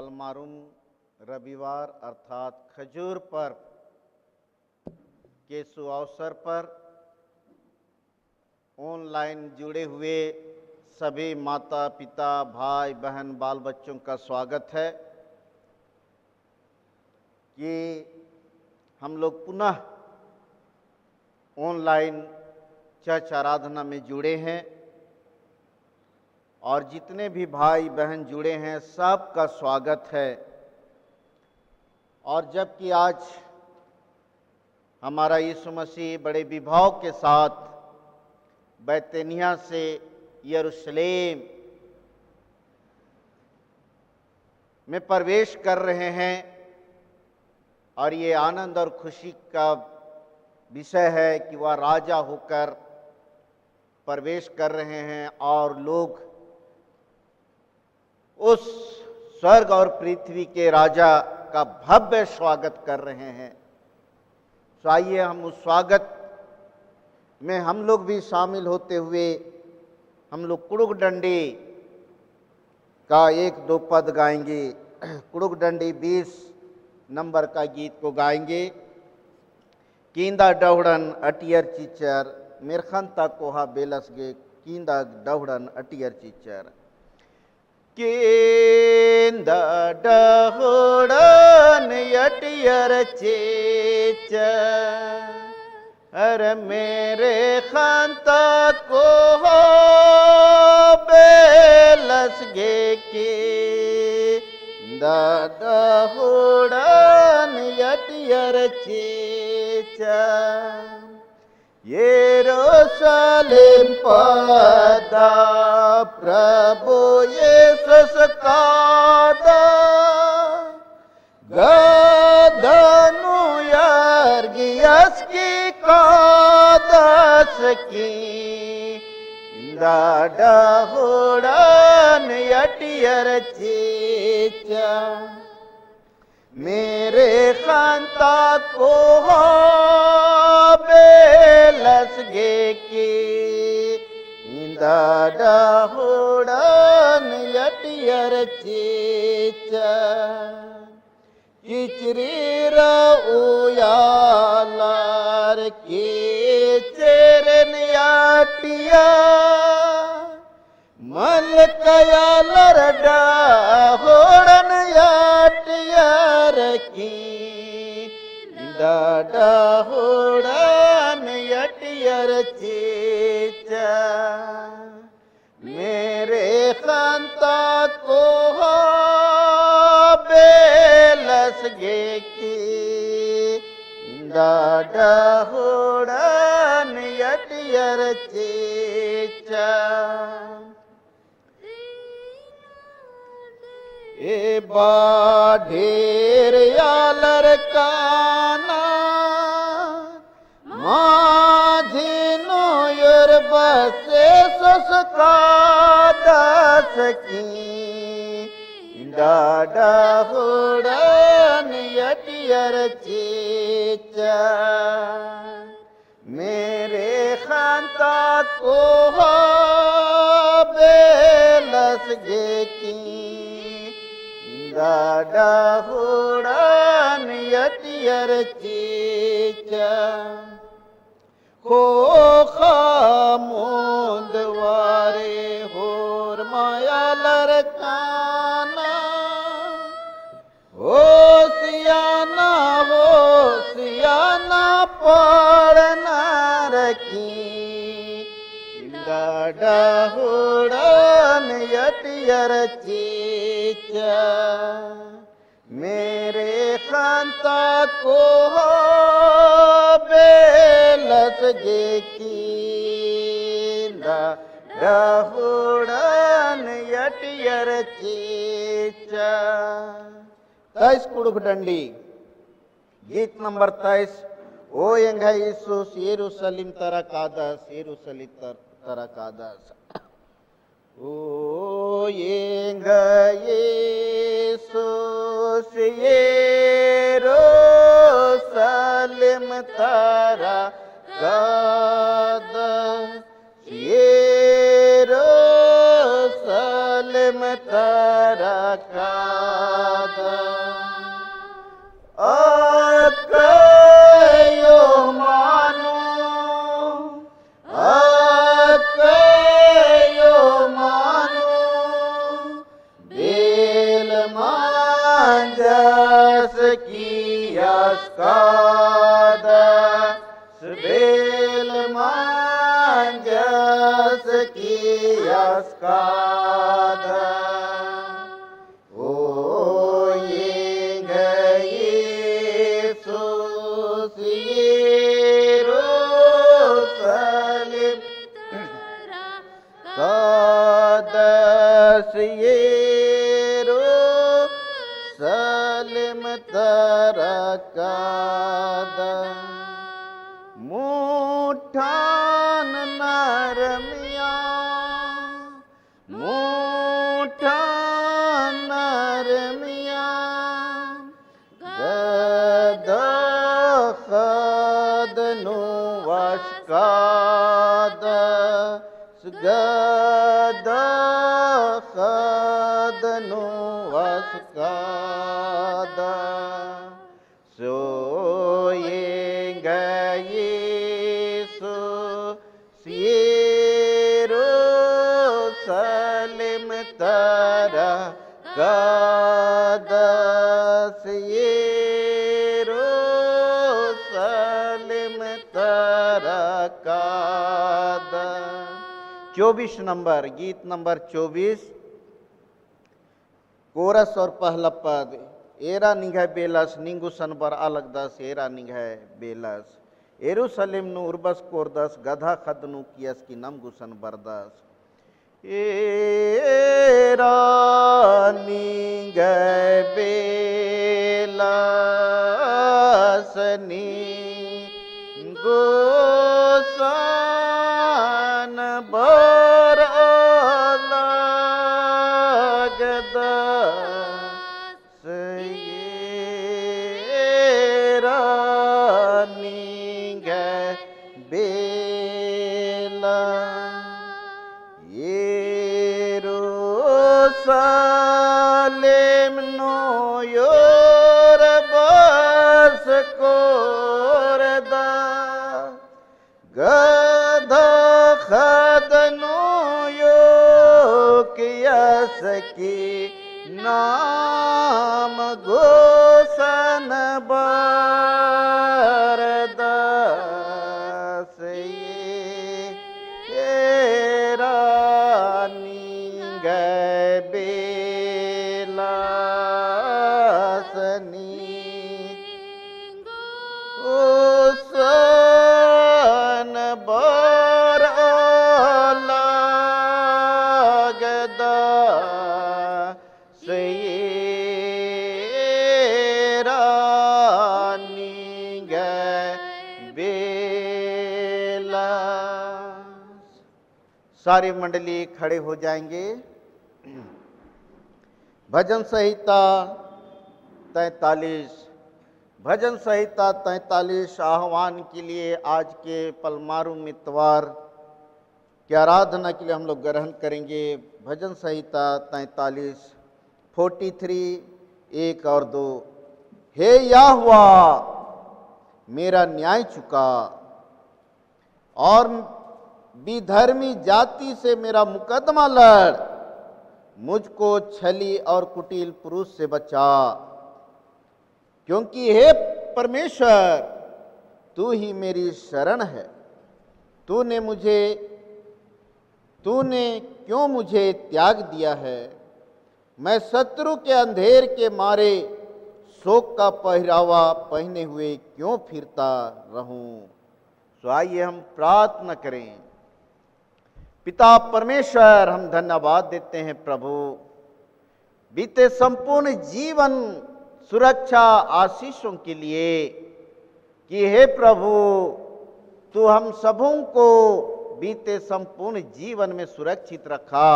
पलमारुम रविवार अर्थात खजूर पर्व के सुअवसर पर ऑनलाइन जुड़े हुए सभी माता पिता भाई बहन बाल बच्चों का स्वागत है कि हम लोग पुनः ऑनलाइन चर्च आराधना में जुड़े हैं और जितने भी भाई बहन जुड़े हैं सबका स्वागत है। और जबकि आज हमारा यीशु मसीह बड़े विभाव के साथ बैतनिया से यरूशलेम में प्रवेश कर रहे हैं और ये आनंद और खुशी का विषय है कि वह राजा होकर प्रवेश कर रहे हैं और लोग उस स्वर्ग और पृथ्वी के राजा का भव्य स्वागत कर रहे हैं। तो आइए हम उस स्वागत में हम लोग भी शामिल होते हुए हम लोग कुड़ुक डंडी का 1-2 पद गाएंगे। कुड़ुक डंडी 20 नंबर का गीत को गाएंगे। कींदा डहुड़न अटियर चिचर मिरखंता कोहा बेलसगे कींदा डहुड़न अटियर चिचर कींदा डहुड़न अटियर चिचर अरे मेरे खंता कोहा बेलसगे कींदा डहुड़न अटियर चिचर यरूशलेम पदा प्रभु यीशुस कादा गदनु यार्गियस की कादस की दाडहुड़न यटियर चीचा मेरे खंता को बेलसगे की दाडहुड़न यटियर चीचा किचरीर उयालार की चेरन याटिया मल कयालर डहुड़न याटियर की डहुड़न यटियर चीचा मेरे खंता को बेलसगे की डहुड़न यटियर चीचा ए बाढ़ेर यालर काना माझिनो यर बसे ससका दस की डहुड़न यटियर चीचा मेरे खंता को बेलसगे की डहुड़न यटियर चीचा खोखा मुंदवारे होर माया लरकाना हो सियाना पढ़ना रखी डहुड़न यटियर चीचा मेरे खंता को बेलसगे की डहुड़न यटियर चीचा। 23 कुड़ुक डंडी गीत नंबर 23 ओ यंग यीशुस यरूशलेम तरकादस यरूशलेम तरकादस ओ यंग यीशुस यरूशलेम तरकादस यरूशलेम terkada akayo manu bil manjas kiyaskada bil manjas kiyaskada o Yesus Yerusalem kadas Yerusalem terakada mutan narmiya gada khadnu vaskada gada khadnu vaskada soyenga Yesus Yerusalem terakada Yerusalem terakada 24 number गीत number 24 coarse और पहला पद era निघे Belas निंगु सनबर अलगदस era निघे Belas एरुसलेम नु उर्बस कोरदस गधा खदनु कियस की नम गुसन बरदस era निघे Belas निंगु सन बरदस era निघे Belas Yerusalem no yorbas korda gada khadnu yokiyas ki naam gosan bardas सारी मंडली खड़े हो जाएंगे। भजन संहिता 43 भजन संहिता 43 आह्वान के लिए आज के पलमारू मितवार की आराधना के लिए हम लोग ग्रहण करेंगे। भजन संहिता 43 43 1 और 2। हे यहोवा मेरा न्याय चुका और विधर्मी जाति से मेरा मुकदमा लड़, मुझको छली और कुटिल पुरुष से बचा, क्योंकि हे परमेश्वर तू ही मेरी शरण है। तूने क्यों मुझे त्याग दिया है? मैं शत्रु के अंधेर के मारे शोक का पहरावा पहने हुए क्यों फिरता रहूं? तो आइए हम प्रार्थना करें। पिता परमेश्वर, हम धन्यवाद देते हैं प्रभु, बीते संपूर्ण जीवन सुरक्षा आशीषों के लिए कि हे प्रभु तू हम सबों को बीते संपूर्ण जीवन में सुरक्षित रखा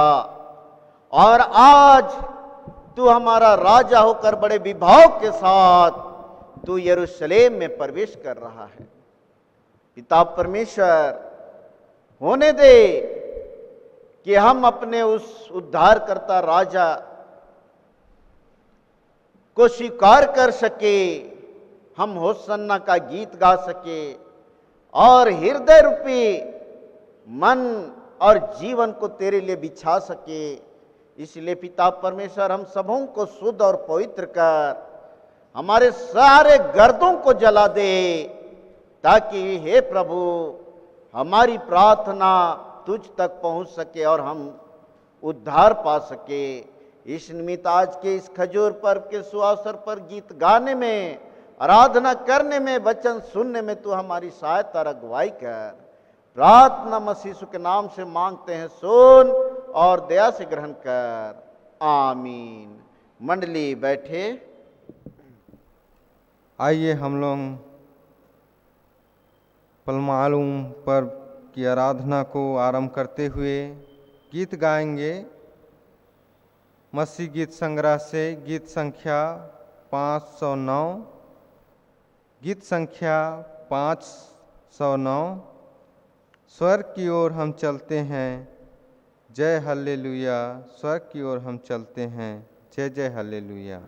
और आज तू हमारा राजा होकर बड़े विभाव के साथ तू यरूशलेम में प्रवेश कर रहा है। पिता परमेश्वर, होने दे कि हम अपने उस उद्धारकर्ता राजा को स्वीकार कर सके, हम होसन्ना का गीत गा सके और हृदय रूपी मन और जीवन को तेरे लिए बिछा सके। इसलिए पिता परमेश्वर, हम सबों को शुद्ध और पवित्र कर, हमारे सारे गर्दों को जला दे, ताकि हे प्रभु हमारी प्रार्थना तुझ तक पहुंच सके और हम उद्धार पा सके। इस निमित्त आज के इस खजूर पर्व के सुअवसर पर गीत गाने में, आराधना करने में, वचन सुनने में तू हमारी सहायता और अगुवाई कर। प्रार्थना मसीह यीशु के नाम से मांगते हैं, सुन और दया से ग्रहण कर, आमीन। मंडली बैठे। आइए हम लोग पलमालूम पर्व की आराधना को आरंभ करते हुए गीत गाएंगे। मसीह गीत संग्रह से गीत संख्या 509, गीत संख्या 509। स्वर्ग की ओर हम चलते हैं, जय हल्लेलुया। स्वर्ग की ओर हम चलते हैं, जय जय हल्लेलुया।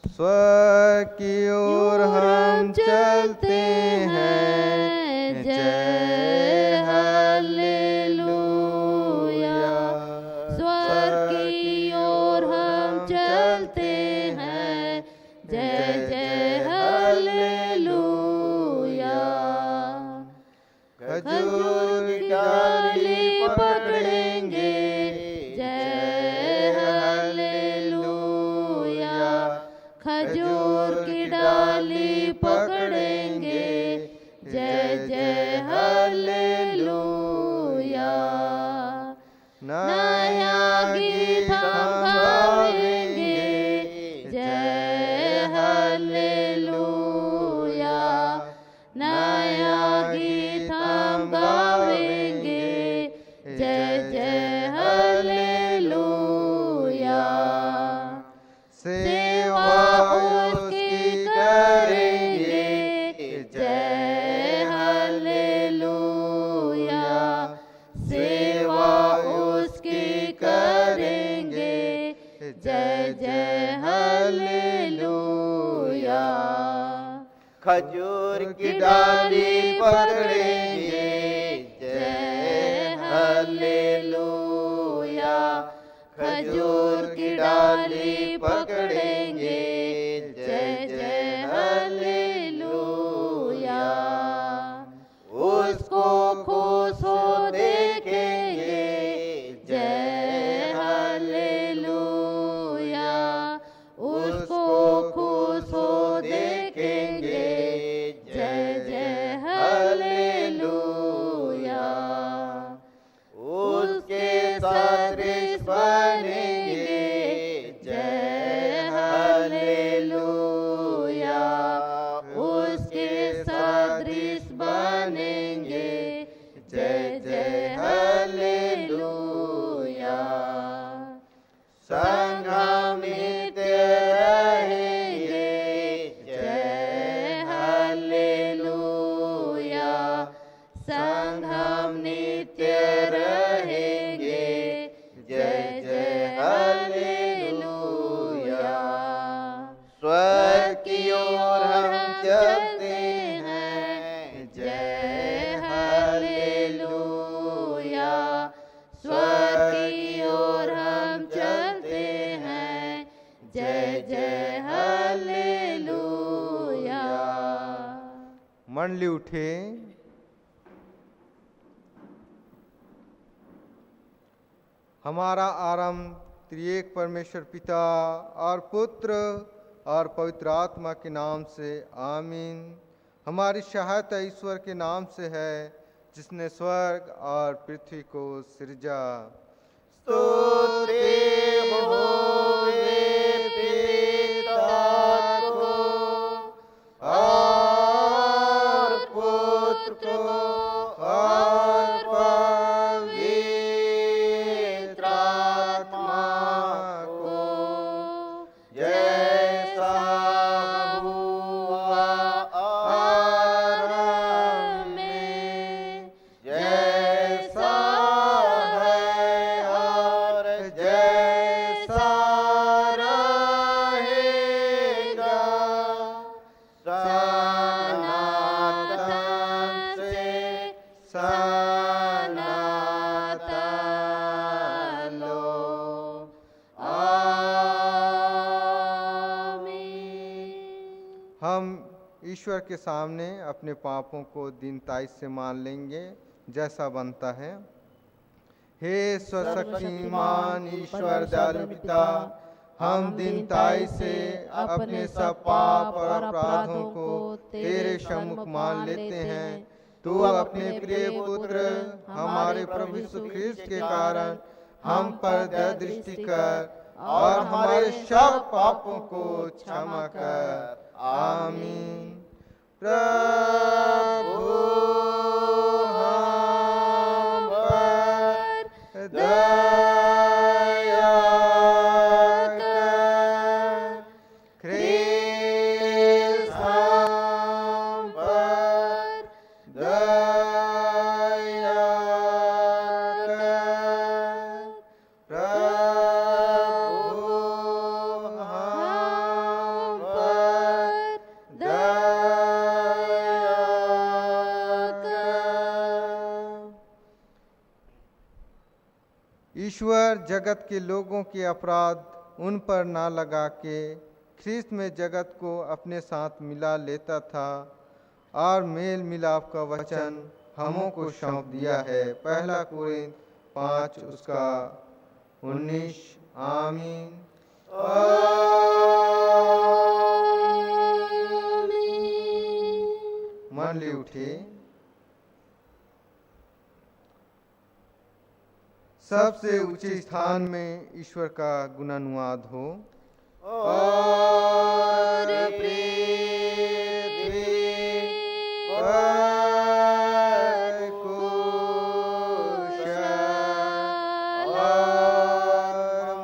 स्वर्ग की ओर हम चलते हैं, जय हल्लेलुया। स्वर्ग की ओर हम चलते हैं, जय जय हल्लेलुया। खजूर की डाली पकड़ेंगे, जय हल्लेलुया। खजूर की डाली पकड़ेंगे, जय जय हल्लेलुया। नया गीत हम गाएंगे, जय हल्लेलुया। नया गीत हम गाएंगे, जय जय हल्लेलुया। सेवा उसकी करेंगे, जय हल्लेलुया। सेवा उसकी करेंगे, जय जय हल्लेलुया। खजूर की डाली पकड़ेंगे, जय हल्लेलुया। खजूर की डाली पकड़ेंगे, जय जय हल्लेलुया। उसको खुश हो देखेंगे, जय हल्लेलुया। उसको खुश हो देखेंगे, जय जय हल्लेलुया। उसके सदृश बनेंगे, जय हल्लेलुया। उसके सदृश बनेंगे, जय जय हल्लेलुया। संग हम नित्य रहेंगे, जय हल्लेलुया। संग हम नित्य रहेंगे, जय जय हल्लेलुया। स्वर्ग की ओर हम चलते हैं, जय हल्लेलुया। स्वर्ग की ओर हम चलते हैं, जय जय हल्लेलुया। मंडली उठे। हमारा आरंभ त्रिएक परमेश्वर पिता और पुत्र और पवित्र आत्मा के नाम से, आमीन। हमारी सहायता ईश्वर के नाम से है, जिसने स्वर्ग और पृथ्वी को सृजा। स्तुति होवे पिता को और पुत्र को और पवित्र आत्मा को, जैसा हुआ आरंभ में, जैसा हम ईश्वर के सामने अपने पापों को दीनताई से मान लेंगे जैसा बनता है। हे सर्वशक्तिमान ईश्वर दयालु पिता, हम दीनताई से अपने सब पाप और अपराधों को तेरे सम्मुख मान लेते हैं। तू अपने प्रिय पुत्र हमारे प्रभु यीशु ख्रिस्त के कारण हम पर दया दृष्टि कर और हमारे सब पापों को क्षमा कर। आमीन। प्रभु हम पर दया कर, ख्रिस्त हम पर दया कर। प्रभु हम पर दया कर। ईश्वर जगत के लोगों के अपराध उन पर ना लगा के ख्रिस्त में जगत को अपने साथ मिला लेता था और मेल मिलाप का वचन हमों को सौंप दिया है। पहला कोरिन्थ 5 उसका 19। आमीन। मन ले उठे। सबसे ऊंचे स्थान में ईश्वर का गुणानुवाद हो। और पृथ्वी पर कुश और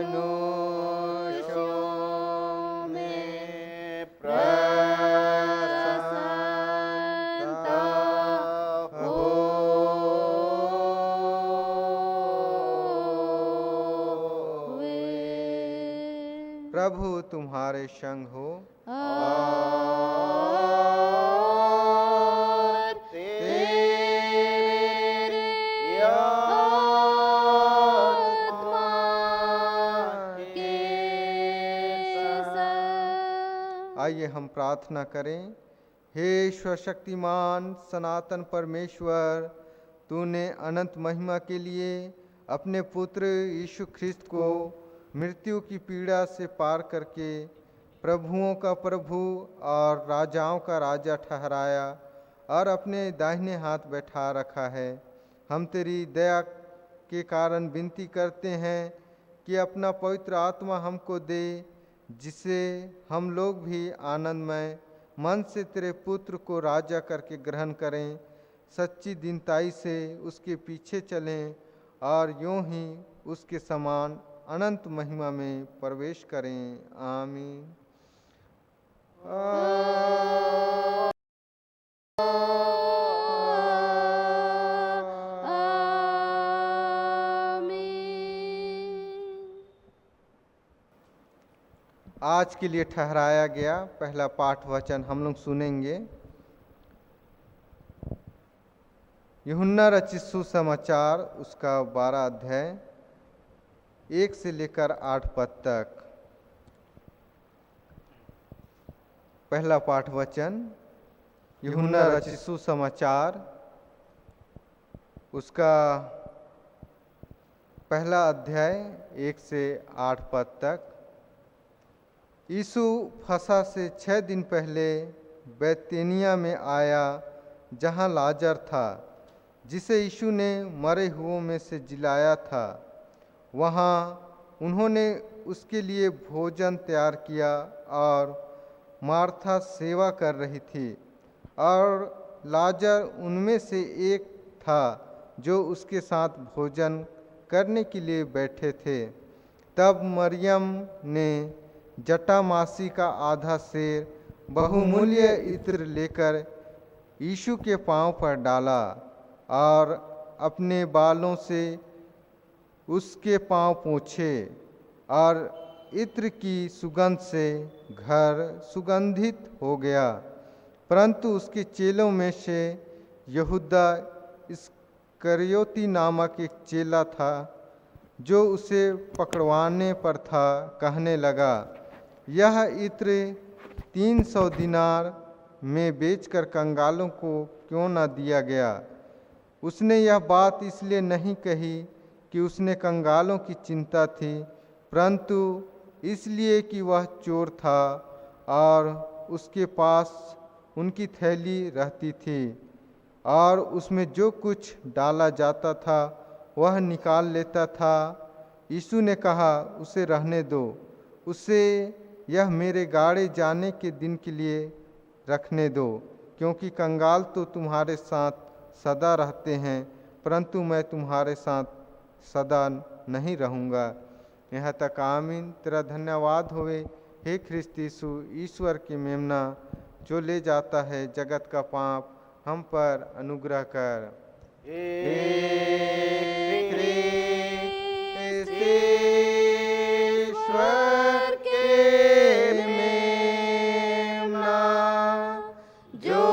मनुष्यों में प्रसन्नता प्रभु तुम्हारे संग हो और तेरे आत्मा के साथ। आइए हम प्रार्थना करें। हे ईश्वर शक्तिमान सनातन परमेश्वर, तूने अनंत महिमा के लिए अपने पुत्र यीशु ख्रिस्त को मृत्यु की पीड़ा से पार करके प्रभुओं का प्रभु और राजाओं का राजा ठहराया और अपने दाहिने हाथ बैठा रखा है। हम तेरी दया के कारण विनती करते हैं कि अपना पवित्र आत्मा हमको दे, जिससे हम लोग भी आनंदमय मन से तेरे पुत्र को राजा करके ग्रहण करें, सच्ची दीनताई से उसके पीछे चलें और यूं ही उसके समान अनंत महिमा में प्रवेश करें। आमीन। आज के लिए ठहराया गया पहला पाठ वचन हम लोग सुनेंगे। यूहन्ना रचित सुसमाचार उसका 12 अध्याय 1 से लेकर 8 पद तक। पहला पाठ वचन यूहन्ना रचित सुसमाचार उसका पहला अध्याय 1 से 8 पद तक। यीशु फसह से 6 दिन पहले बैतनिय्याह में आया, जहाँ लाजर था, जिसे यीशु ने मरे हुओं में से जिलाया था। वहाँ उन्होंने उसके लिए भोजन तैयार किया और मार्था सेवा कर रही थी और लाजर उनमें से एक था जो उसके साथ भोजन करने के लिए बैठे थे। तब मरियम ने जटामासी का आधा सेर बहुमूल्य इत्र लेकर यीशु के पांव पर डाला और अपने बालों से उसके पांव पोंछे और इत्र की सुगंध से घर सुगंधित हो गया। परंतु उसके चेलों में से यहूदा इस्करियोती नामक एक चेला था, जो उसे पकड़वाने पर था, कहने लगा, यह इत्र 300 दिनार में बेचकर कंगालों को क्यों न दिया गया? उसने यह बात इसलिए नहीं कही कि उसने कंगालों की चिंता थी, परंतु इसलिए कि वह चोर था और उसके पास उनकी थैली रहती थी और उसमें जो कुछ डाला जाता था वह निकाल लेता था। यीशु ने कहा, उसे रहने दो, उसे यह मेरे गाड़े जाने के दिन के लिए रखने दो, क्योंकि कंगाल तो तुम्हारे साथ सदा रहते हैं, परंतु मैं तुम्हारे साथ सदा नहीं रहूँगा। यहाँ तक आमीन। तेरा धन्यवाद होवे हे ख्रिस्त यीशु, ईश्वर के मेमना, जो ले जाता है जगत का पाप, हम पर अनुग्रह कर। ईश्वर के मेमना, जो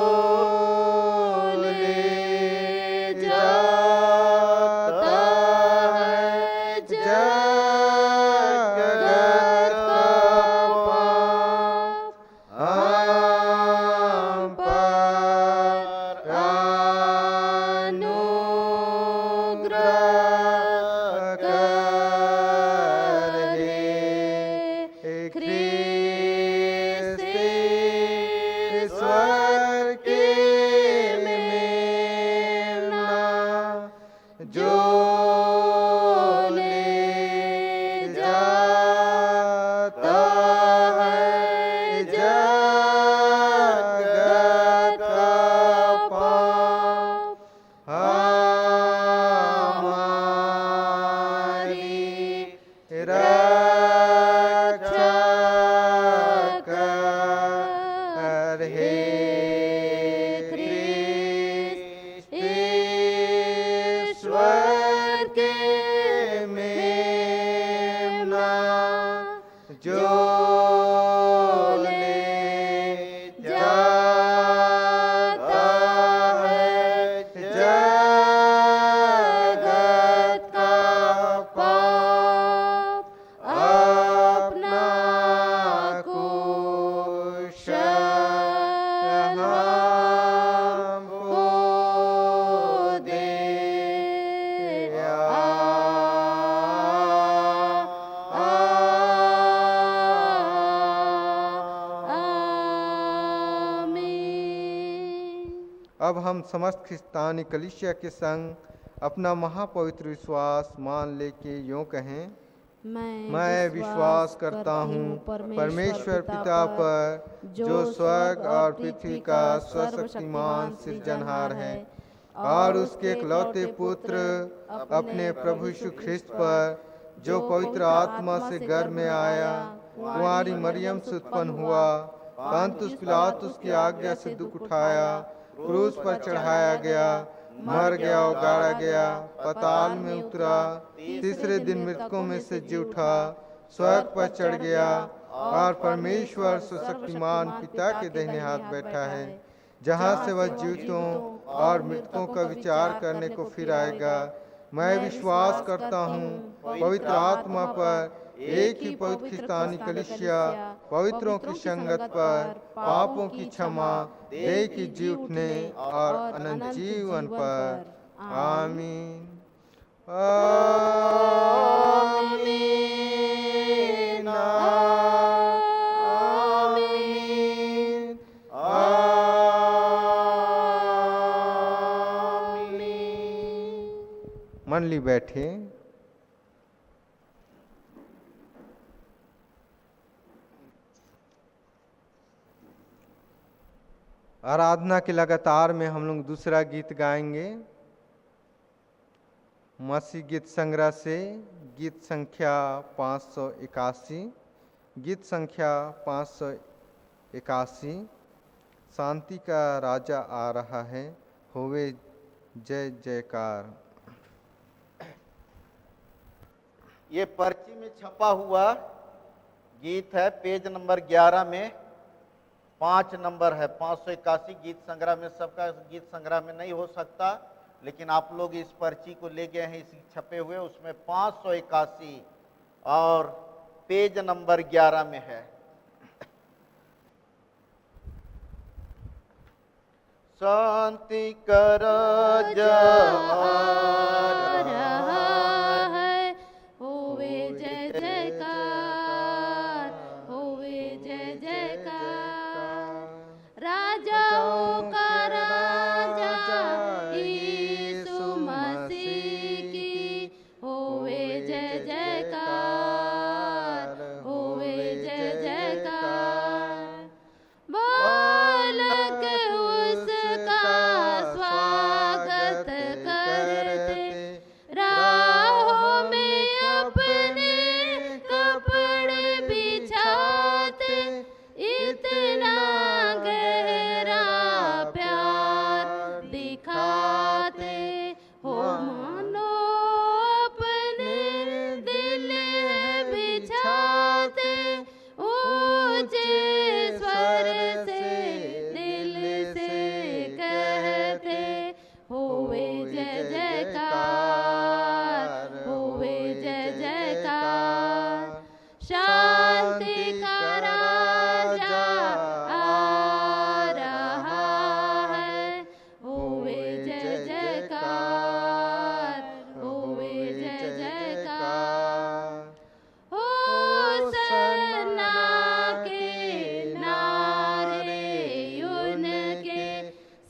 ले जाता है जगत का पाप, हम पर अनुग्रह कर हे ख्रिस्त ईश्वर के मेमना, जो ले जाता है जगत का पाप, हमारी रक्षा कर हे ख्रिस्त ईश्वर के मेमना, जो ले जाता है जगत का पाप, अपना कुश हमको दे। आमीन। अब हम समस्त ख्रिस्तानी कलीसिया के संग अपना महापवित्र विश्वास मान लेके यों कहें, मैं विश्वास करता हूँ परमेश्वर पिता पर, जो स्वर्ग और पृथ्वी का सर्वशक्तिमान सृजनहार है, और उसके इकलौते पुत्र अपने प्रभु यीशु ख्रिस्त पर, जो पवित्र आत्मा से गर्भ में आया, कुंवारी मरियम से उत्पन्न हुआ, पंतुस पिलातुस की आज्ञा से दुख उठाया, क्रूस पर चढ़ाया गया, मर गया और गाड़ा गया, पाताल में उतरा, तीसरे दिन मृतकों में से जी उठा, स्वर्ग पर चढ़ गया और परमेश्वर सर्वशक्तिमान पिता के दाहिने हाथ बैठा है, जहाँ से वह जीवितों और मृतकों का विचार करने को फिर आएगा। मैं विश्वास करता हूँ पवित्र आत्मा पर, एक ही पवित्र ख्रिस्तानी कलीसिया, पवित्रों की संगत पर, पापों की क्षमा, देह की जी उठने और अनंत जीवन पर। आमीन। आमीन। आमीन। आमीन। मंडली बैठे। आराधना के लगातार में हम लोग दूसरा गीत गाएंगे, मसीह गीत संग्रह से गीत संख्या 581। गीत संख्या 581, शांति का राजा आ रहा है, होवे जय जयकार। ये पर्ची में छपा हुआ गीत है, पेज नंबर 11 में 5 नंबर है। 581 गीत संग्रह में, सबका गीत संग्रह में नहीं हो सकता, लेकिन आप लोग इस पर्ची को ले गए हैं, इस छपे हुए, उसमें 581 और पेज नंबर 11 में है। शांति का राजा आ रहा है। होवे जय जयकार, होवे जय जयकार। राजाओं का राजा यीशु मसीह की, होवे जय जयकार, होवे जय जयकार। बालक उसका स्वागत करते, राहों में अपने कपड़े बिछाते, इतना गहरा प्यार दिखाते, हो मानो अपने दिल बिछाते, ऊंचे स्वर से दिल से कहते, होवे जय जयकार, होवे जय जयकार। शांति का राजा आ रहा है। होवे जय जयकार, होवे जय जयकार। होसन्ना के नारे उनके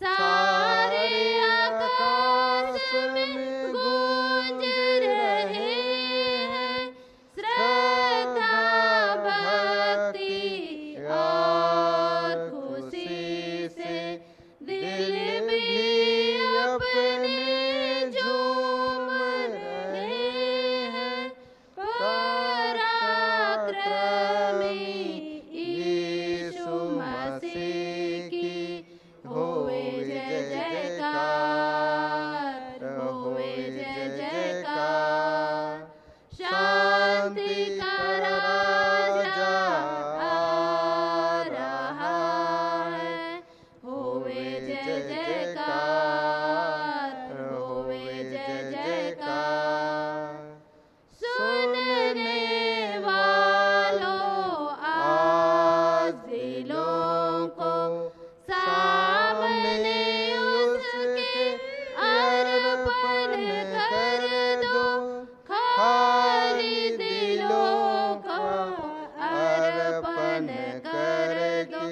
सारे आकाश में गूंज रहे हैं। श्रद्धा भक्ति और खुशी से दिल भी अपने झूम रहे हैं। पराक्रमी यीशु मसीह की, होवे जय जयकार, होवे जय जयकार। शांति का राजा आ रहा है। होवे जय जयकार, होवे जय जयकार। सुनने वालों आज दिलों को सामने उसके अर्पण कर दो। खाली दिलों को अर्पण कर दो।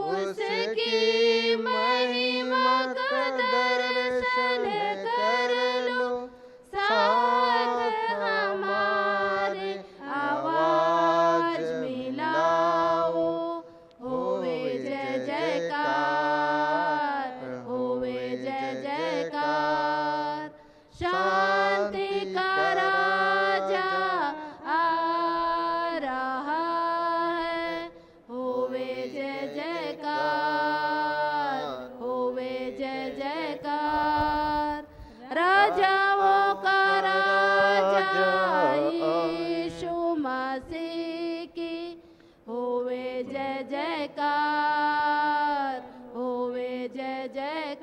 उसकी महिमा का दर्शन कर लो। साथ हमारे आवाज मिलाओ। होवे जय जयकार, होवे जय जयकार। शांति का राजा आ रहा है। होवे जय जयकार, होवे जय जयकार। राजाओं का राजा यीशु मसीह की, होवे जय जयकार, होवे जय जयकार।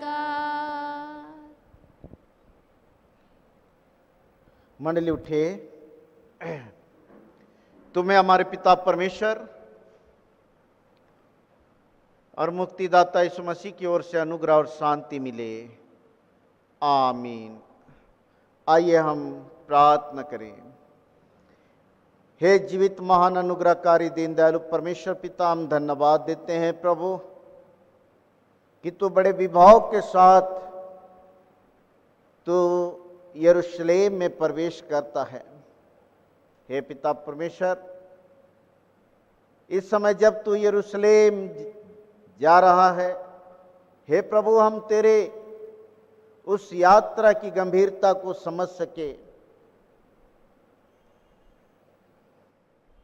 मंडली उठे। तुम्हें हमारे पिता परमेश्वर और मुक्तिदाता यीशु मसीह की ओर से अनुग्रह और शांति मिले। आमीन। आइए हम प्रार्थना करें। हे जीवित महान अनुग्रहकारी दीन दयालु परमेश्वर पिता, हम धन्यवाद देते हैं प्रभु कि तू बड़े विभाव के साथ तू यरूशलेम में प्रवेश करता है। हे पिता परमेश्वर, इस समय जब तू यरूशलेम जा रहा है, हे प्रभु, हम तेरे उस यात्रा की गंभीरता को समझ सके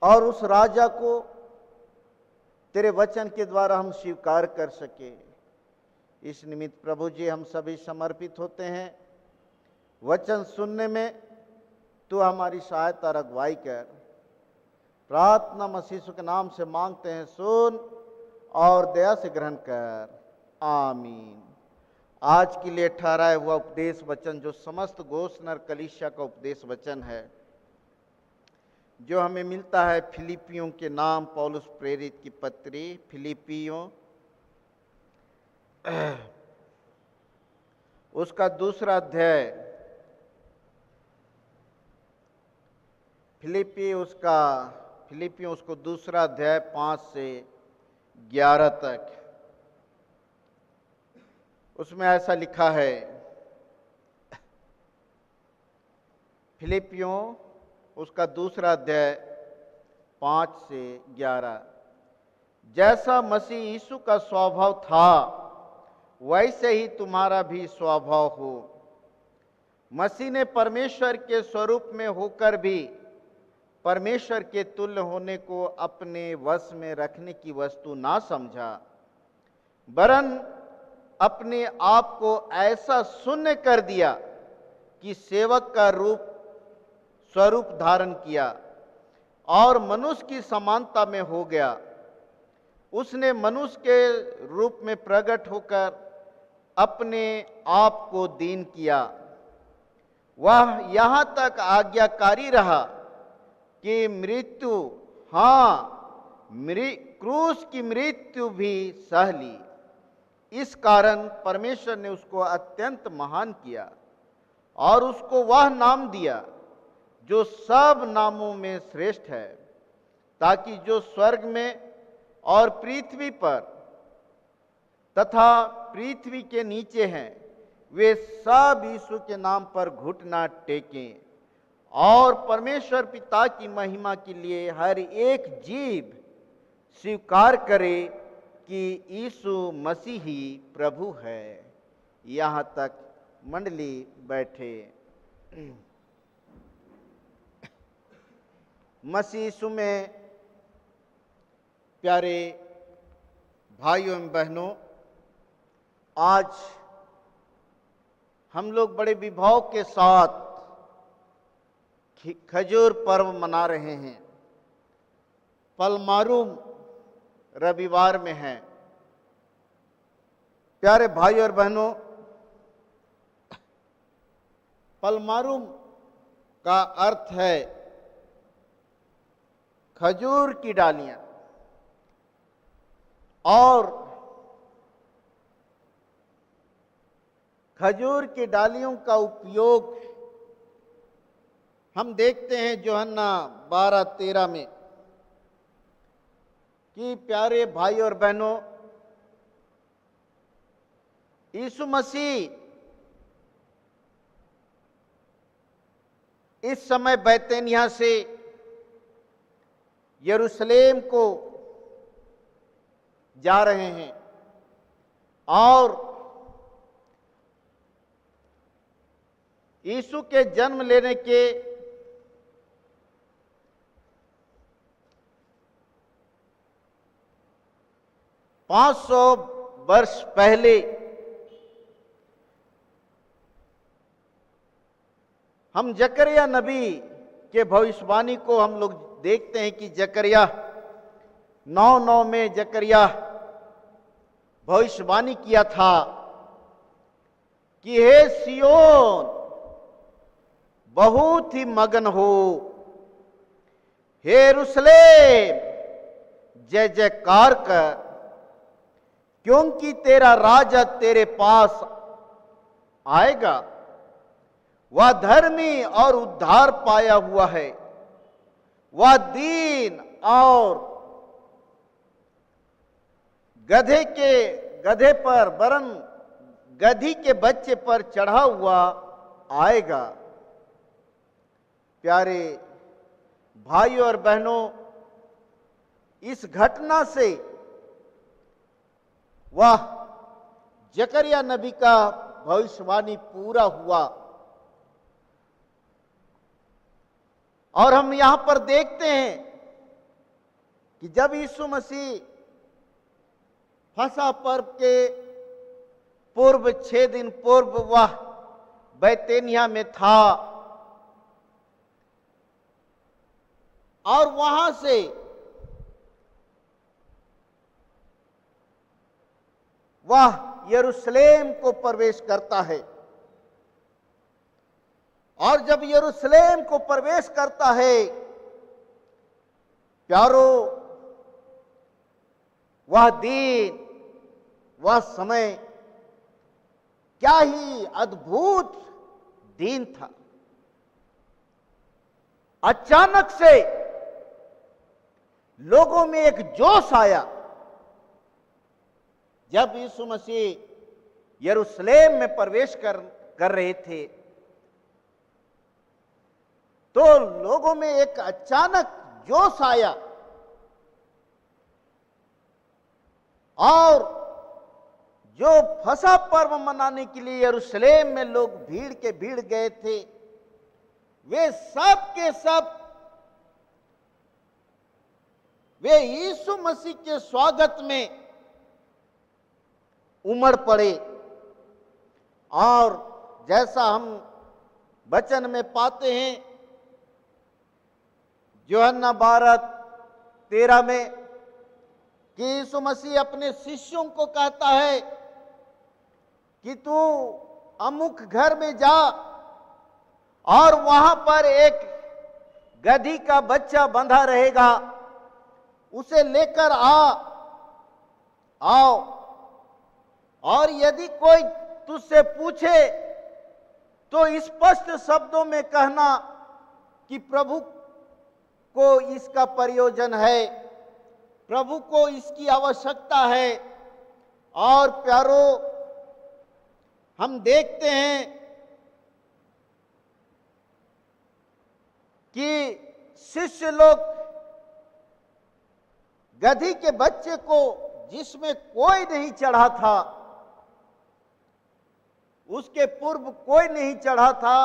और उस राजा को तेरे वचन के द्वारा हम स्वीकार कर सके। इस निमित्त प्रभु जी हम सभी समर्पित होते हैं। वचन सुनने में तू हमारी सहायता और अगुवाई कर। प्रार्थना मसीह यीशु के नाम से मांगते हैं, सुन और दया से ग्रहण कर। आमीन। आज के लिए ठहराया हुआ उपदेश वचन जो समस्त गोशनर कलीसिया का उपदेश वचन है, जो हमें मिलता है फिलिपियों के नाम पौलुस प्रेरित की पत्री, फिलिपियों उसका दूसरा अध्याय, फिलिपियों उसको दूसरा अध्याय 5 से 11 तक, उसमें ऐसा लिखा है। फिलिपियों उसका दूसरा अध्याय 5 से 11, जैसा मसीह यीशु का स्वभाव था वैसे ही तुम्हारा भी स्वभाव हो। मसीह ने परमेश्वर के स्वरूप में होकर भी परमेश्वर के तुल्य होने को अपने वश में रखने की वस्तु ना समझा, वरन अपने आप को ऐसा शून्य कर दिया कि सेवक का स्वरूप धारण किया और मनुष्य की समानता में हो गया। उसने मनुष्य के रूप में प्रकट होकर अपने आप को दीन किया। वह यहाँ तक आज्ञाकारी रहा कि क्रूस की मृत्यु भी सह ली। इस कारण परमेश्वर ने उसको अत्यंत महान किया और उसको वह नाम दिया जो सब नामों में श्रेष्ठ है, ताकि जो स्वर्ग में और पृथ्वी पर तथा पृथ्वी के नीचे हैं वे सब यीशु के नाम पर घुटना टेकें और परमेश्वर पिता की महिमा के लिए हर एक जीभ स्वीकार करे कि यीशु मसीह ही प्रभु है। यहाँ तक मंडली बैठे। मसीह यीशु में प्यारे भाइयों एवं बहनों, आज हम लोग बड़े विभाव के साथ खजूर पर्व मना रहे हैं। पलमारूम रविवार में है। प्यारे भाइयों और बहनों, पलमारूम का अर्थ है खजूर की डालियां, और खजूर की डालियों का उपयोग हम देखते हैं यूहन्ना 12:13 में कि प्यारे भाई और बहनों, यीशु मसीह इस समय बैतनिय्याह से यरूशलेम को जा रहे हैं और यीशु के जन्म लेने के 500 वर्ष पहले हम जकरिया नबी के भविष्यवाणी को हम लोग देखते हैं कि जकरिया 9:9 में जकरिया भविष्यवाणी किया था कि हे सियोन बहुत ही मगन हो, हे यरूशलेम जय जयकार कर, क्योंकि तेरा राजा तेरे पास आएगा। वह धर्मी और उद्धार पाया हुआ है, वह दीन और गधे पर वरन गधी के बच्चे पर चढ़ा हुआ आएगा। प्यारे भाइयों और बहनों, इस घटना से वह जकरिया नबी का भविष्यवाणी पूरा हुआ। और हम यहां पर देखते हैं कि जब यीशु मसीह फसह पर्व के पूर्व 6 दिन पूर्व वह बैतनिय्याह में था और वहां से वह यरूशलेम को प्रवेश करता है, और जब यरूशलेम को प्रवेश करता है प्यारो, वह दिन वह समय क्या ही अद्भुत दिन था। अचानक से लोगों में एक जोश आया। जब यीशु मसीह यरूशलेम में प्रवेश कर रहे थे तो लोगों में एक अचानक जोश आया और जो फसह पर्व मनाने के लिए यरूशलेम में लोग भीड़ के भीड़ गए थे, वे सब के सब वे यीशु मसीह के स्वागत में उमड़ पड़े। और जैसा हम वचन में पाते हैं यूहन्ना 12:13 में कि यीशु मसीह अपने शिष्यों को कहता है कि तू अमुक घर में जा और वहां पर एक गधी का बच्चा बंधा रहेगा, उसे लेकर आओ और यदि कोई तुझसे पूछे तो स्पष्ट शब्दों में कहना कि प्रभु को इसका प्रयोजन है, प्रभु को इसकी आवश्यकता है। और प्यारो, हम देखते हैं कि शिष्य लोग गधी के बच्चे को, जिसमें कोई नहीं चढ़ा था, उसके पूर्व कोई नहीं चढ़ा था,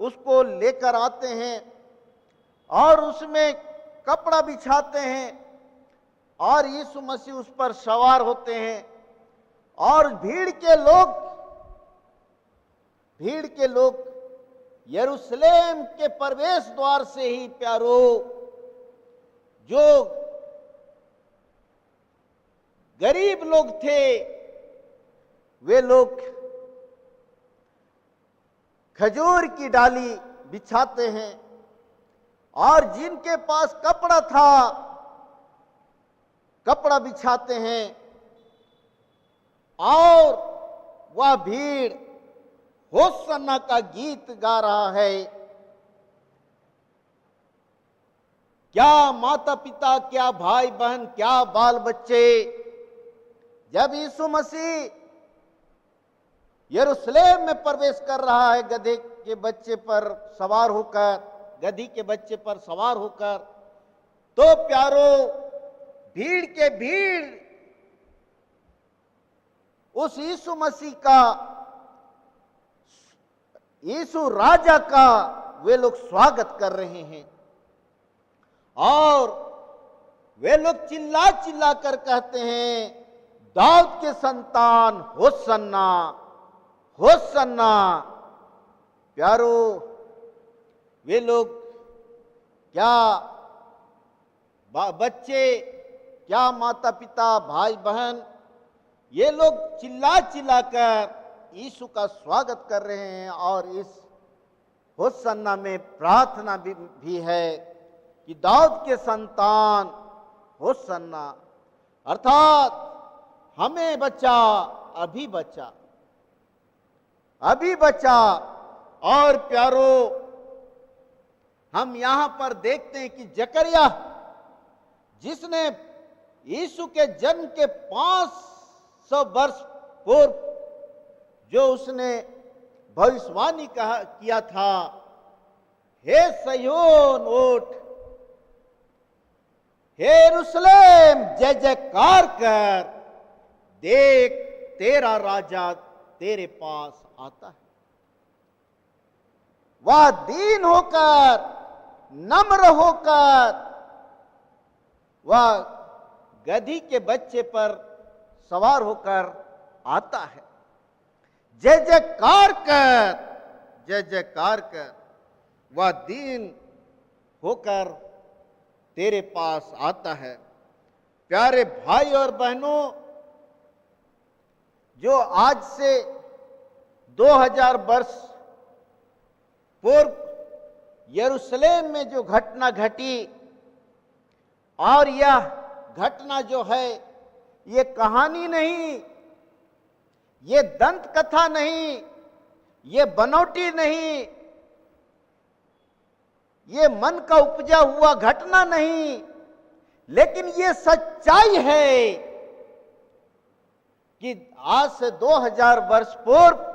उसको लेकर आते हैं और उसमें कपड़ा बिछाते हैं और यीशु मसीह उस पर सवार होते हैं। और भीड़ के लोग यरूशलेम के प्रवेश द्वार से ही प्यारो, जो गरीब लोग थे, वे लोग खजूर की डाली बिछाते हैं और जिनके पास कपड़ा था कपड़ा बिछाते हैं और वह भीड़ होसन्ना का गीत गा रहा है। क्या माता पिता, क्या भाई बहन, क्या बाल बच्चे, जब यीशु मसीह यरूशलेम में प्रवेश कर रहा है गधे के बच्चे पर सवार होकर, गधी के बच्चे पर सवार होकर, तो प्यारो भीड़ के भीड़ उस यीशु मसीह का, यीशु राजा का वे लोग स्वागत कर रहे हैं। और वे लोग चिल्ला चिल्ला कर कहते हैं, दाऊद के संतान होसन्ना होसन्ना। प्यारो, वे लोग, क्या बच्चे, क्या माता पिता, भाई बहन, ये लोग चिल्ला चिल्ला कर यीशु का स्वागत कर रहे हैं। और इस होसन्ना में प्रार्थना भी है कि दाऊद के संतान होसन्ना, अर्थात हमें बचा, अभी बचा, अभी बचा। और प्यारो, हम यहां पर देखते हैं कि जकरिया, जिसने यीशु के जन्म के 500 वर्ष पूर्व जो उसने भविष्यवाणी किया था, हे सयोन उठ, हे यरूशलेम जय जयकार कर, देख तेरा राजा तेरे पास आता है। वह दीन होकर, नम्र होकर, वह गधी के बच्चे पर सवार होकर आता है। जय जयकार कर, जय जयकार कर, वह दीन होकर तेरे पास आता है। प्यारे भाई और बहनों, जो आज से 2000 वर्ष पूर्व यरूशलेम में जो घटना घटी, और यह घटना जो है, ये कहानी नहीं, ये दंत कथा नहीं, ये बनौटी नहीं, ये मन का उपजा हुआ घटना नहीं, लेकिन ये सच्चाई है कि आज से 2000 वर्ष पूर्व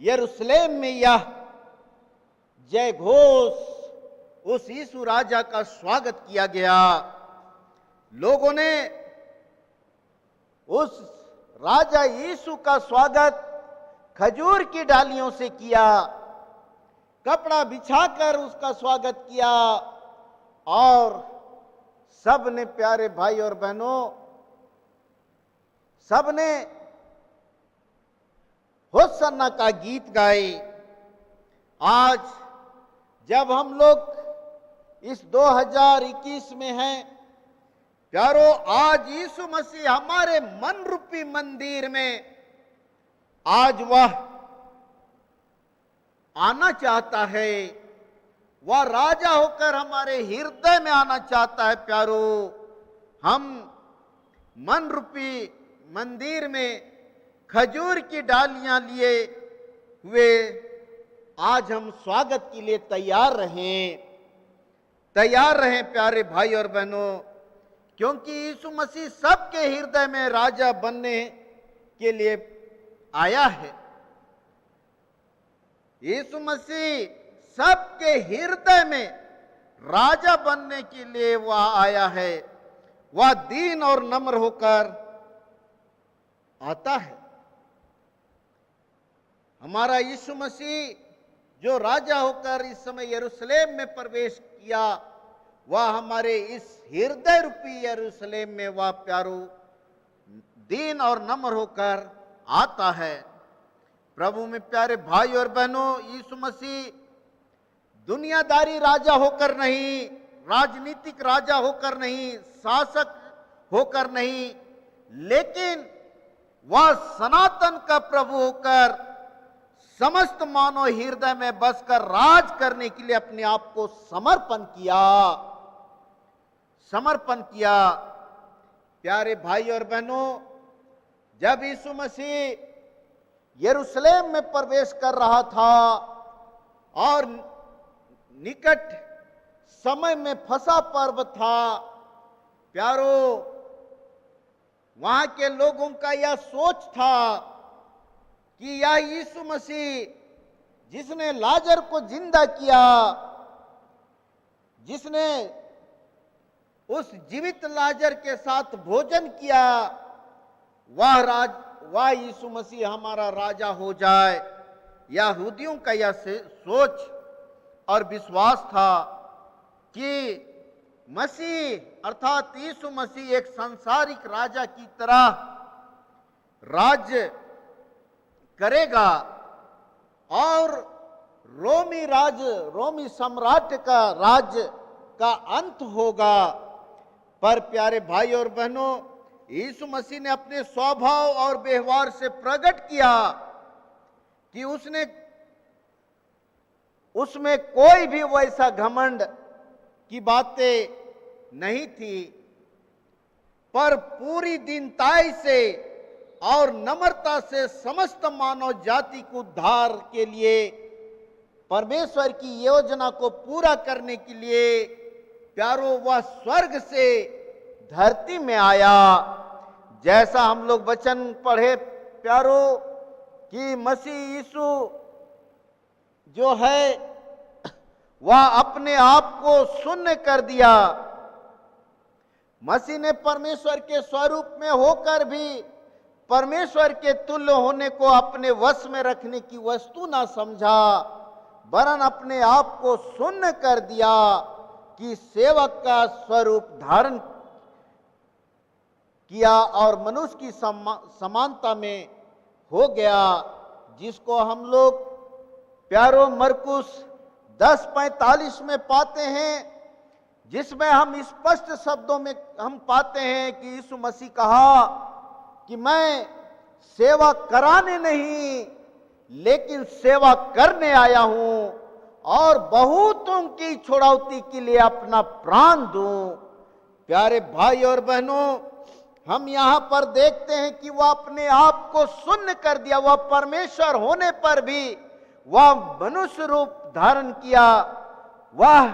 यरूशलेम में यह जय घोष उस यीशु राजा का स्वागत किया गया। लोगों ने उस राजा यीशु का स्वागत खजूर की डालियों से किया, कपड़ा बिछाकर उसका स्वागत किया, और सब ने, प्यारे भाई और बहनों, सब ने होसन्ना का गीत गाए। आज जब हम लोग इस 2021 में हैं, प्यारो, आज यीशु मसीह हमारे मन रूपी मंदिर में आज वह आना चाहता है, वह राजा होकर हमारे हृदय में आना चाहता है। प्यारो, हम मन रूपी मंदिर में खजूर की डालियां लिए हुए आज हम स्वागत के लिए तैयार रहें प्यारे भाई और बहनों, क्योंकि यीशु मसीह सबके हृदय में राजा बनने के लिए आया है। यीशु मसीह सबके हृदय में राजा बनने के लिए वह आया है। वह दीन और नम्र होकर आता है। हमारा यीशु मसीह जो राजा होकर इस समय यरूशलेम में प्रवेश किया, वह हमारे इस हृदय रूपी यरूशलेम में वह प्यारो दीन और नम्र होकर आता है। प्रभु में प्यारे भाई और बहनों, यीशु मसीह दुनियादारी राजा होकर नहीं, राजनीतिक राजा होकर नहीं, शासक होकर नहीं, लेकिन वह सनातन का प्रभु होकर समस्त मानव हृदय में बसकर राज करने के लिए अपने आप को समर्पण किया। प्यारे भाई और बहनों, जब यीशु मसीह यरूशलेम में प्रवेश कर रहा था और निकट समय में फसह पर्व था, प्यारो, वहां के लोगों का यह सोच था कि यह यीशु मसीह जिसने लाजर को जिंदा किया, जिसने उस जीवित लाजर के साथ भोजन किया, वह यीशु मसीह हमारा राजा हो जाए। यहूदियों का यह सोच और विश्वास था कि मसीह अर्थात यीशु मसीह एक सांसारिक राजा की तरह राज्य करेगा और रोमी सम्राट का राज्य का अंत होगा। पर प्यारे भाई और बहनों, यीशु मसीह ने अपने स्वभाव और व्यवहार से प्रकट किया कि उसमें कोई भी वैसा घमंड की बातें नहीं थी, पर पूरी दीनताई से और नम्रता से समस्त मानव जाति को उद्धार के लिए, परमेश्वर की योजना को पूरा करने के लिए प्यारो वह स्वर्ग से धरती में आया। जैसा हम लोग वचन पढ़े प्यारो कि मसीह यीशु जो है वह अपने आप को शून्य कर दिया। मसीह ने परमेश्वर के स्वरूप में होकर भी परमेश्वर के तुल्य होने को अपने वश में रखने की वस्तु ना समझा, वरन अपने आप को शून्य कर दिया कि सेवक का स्वरूप धारण किया और मनुष्य की समानता में हो गया, जिसको हम लोग प्यारो मरकुस 10:45 में पाते हैं, जिसमें हम स्पष्ट शब्दों में हम पाते हैं कि यीशु मसीह कहा कि मैं सेवा कराने नहीं लेकिन सेवा करने आया हूं और बहुतों की छुड़ौती के लिए अपना प्राण दूं। प्यारे भाई और बहनों, हम यहां पर देखते हैं कि वह अपने आप को शून्य कर दिया। वह परमेश्वर होने पर भी वह मनुष्य रूप धारण किया। वह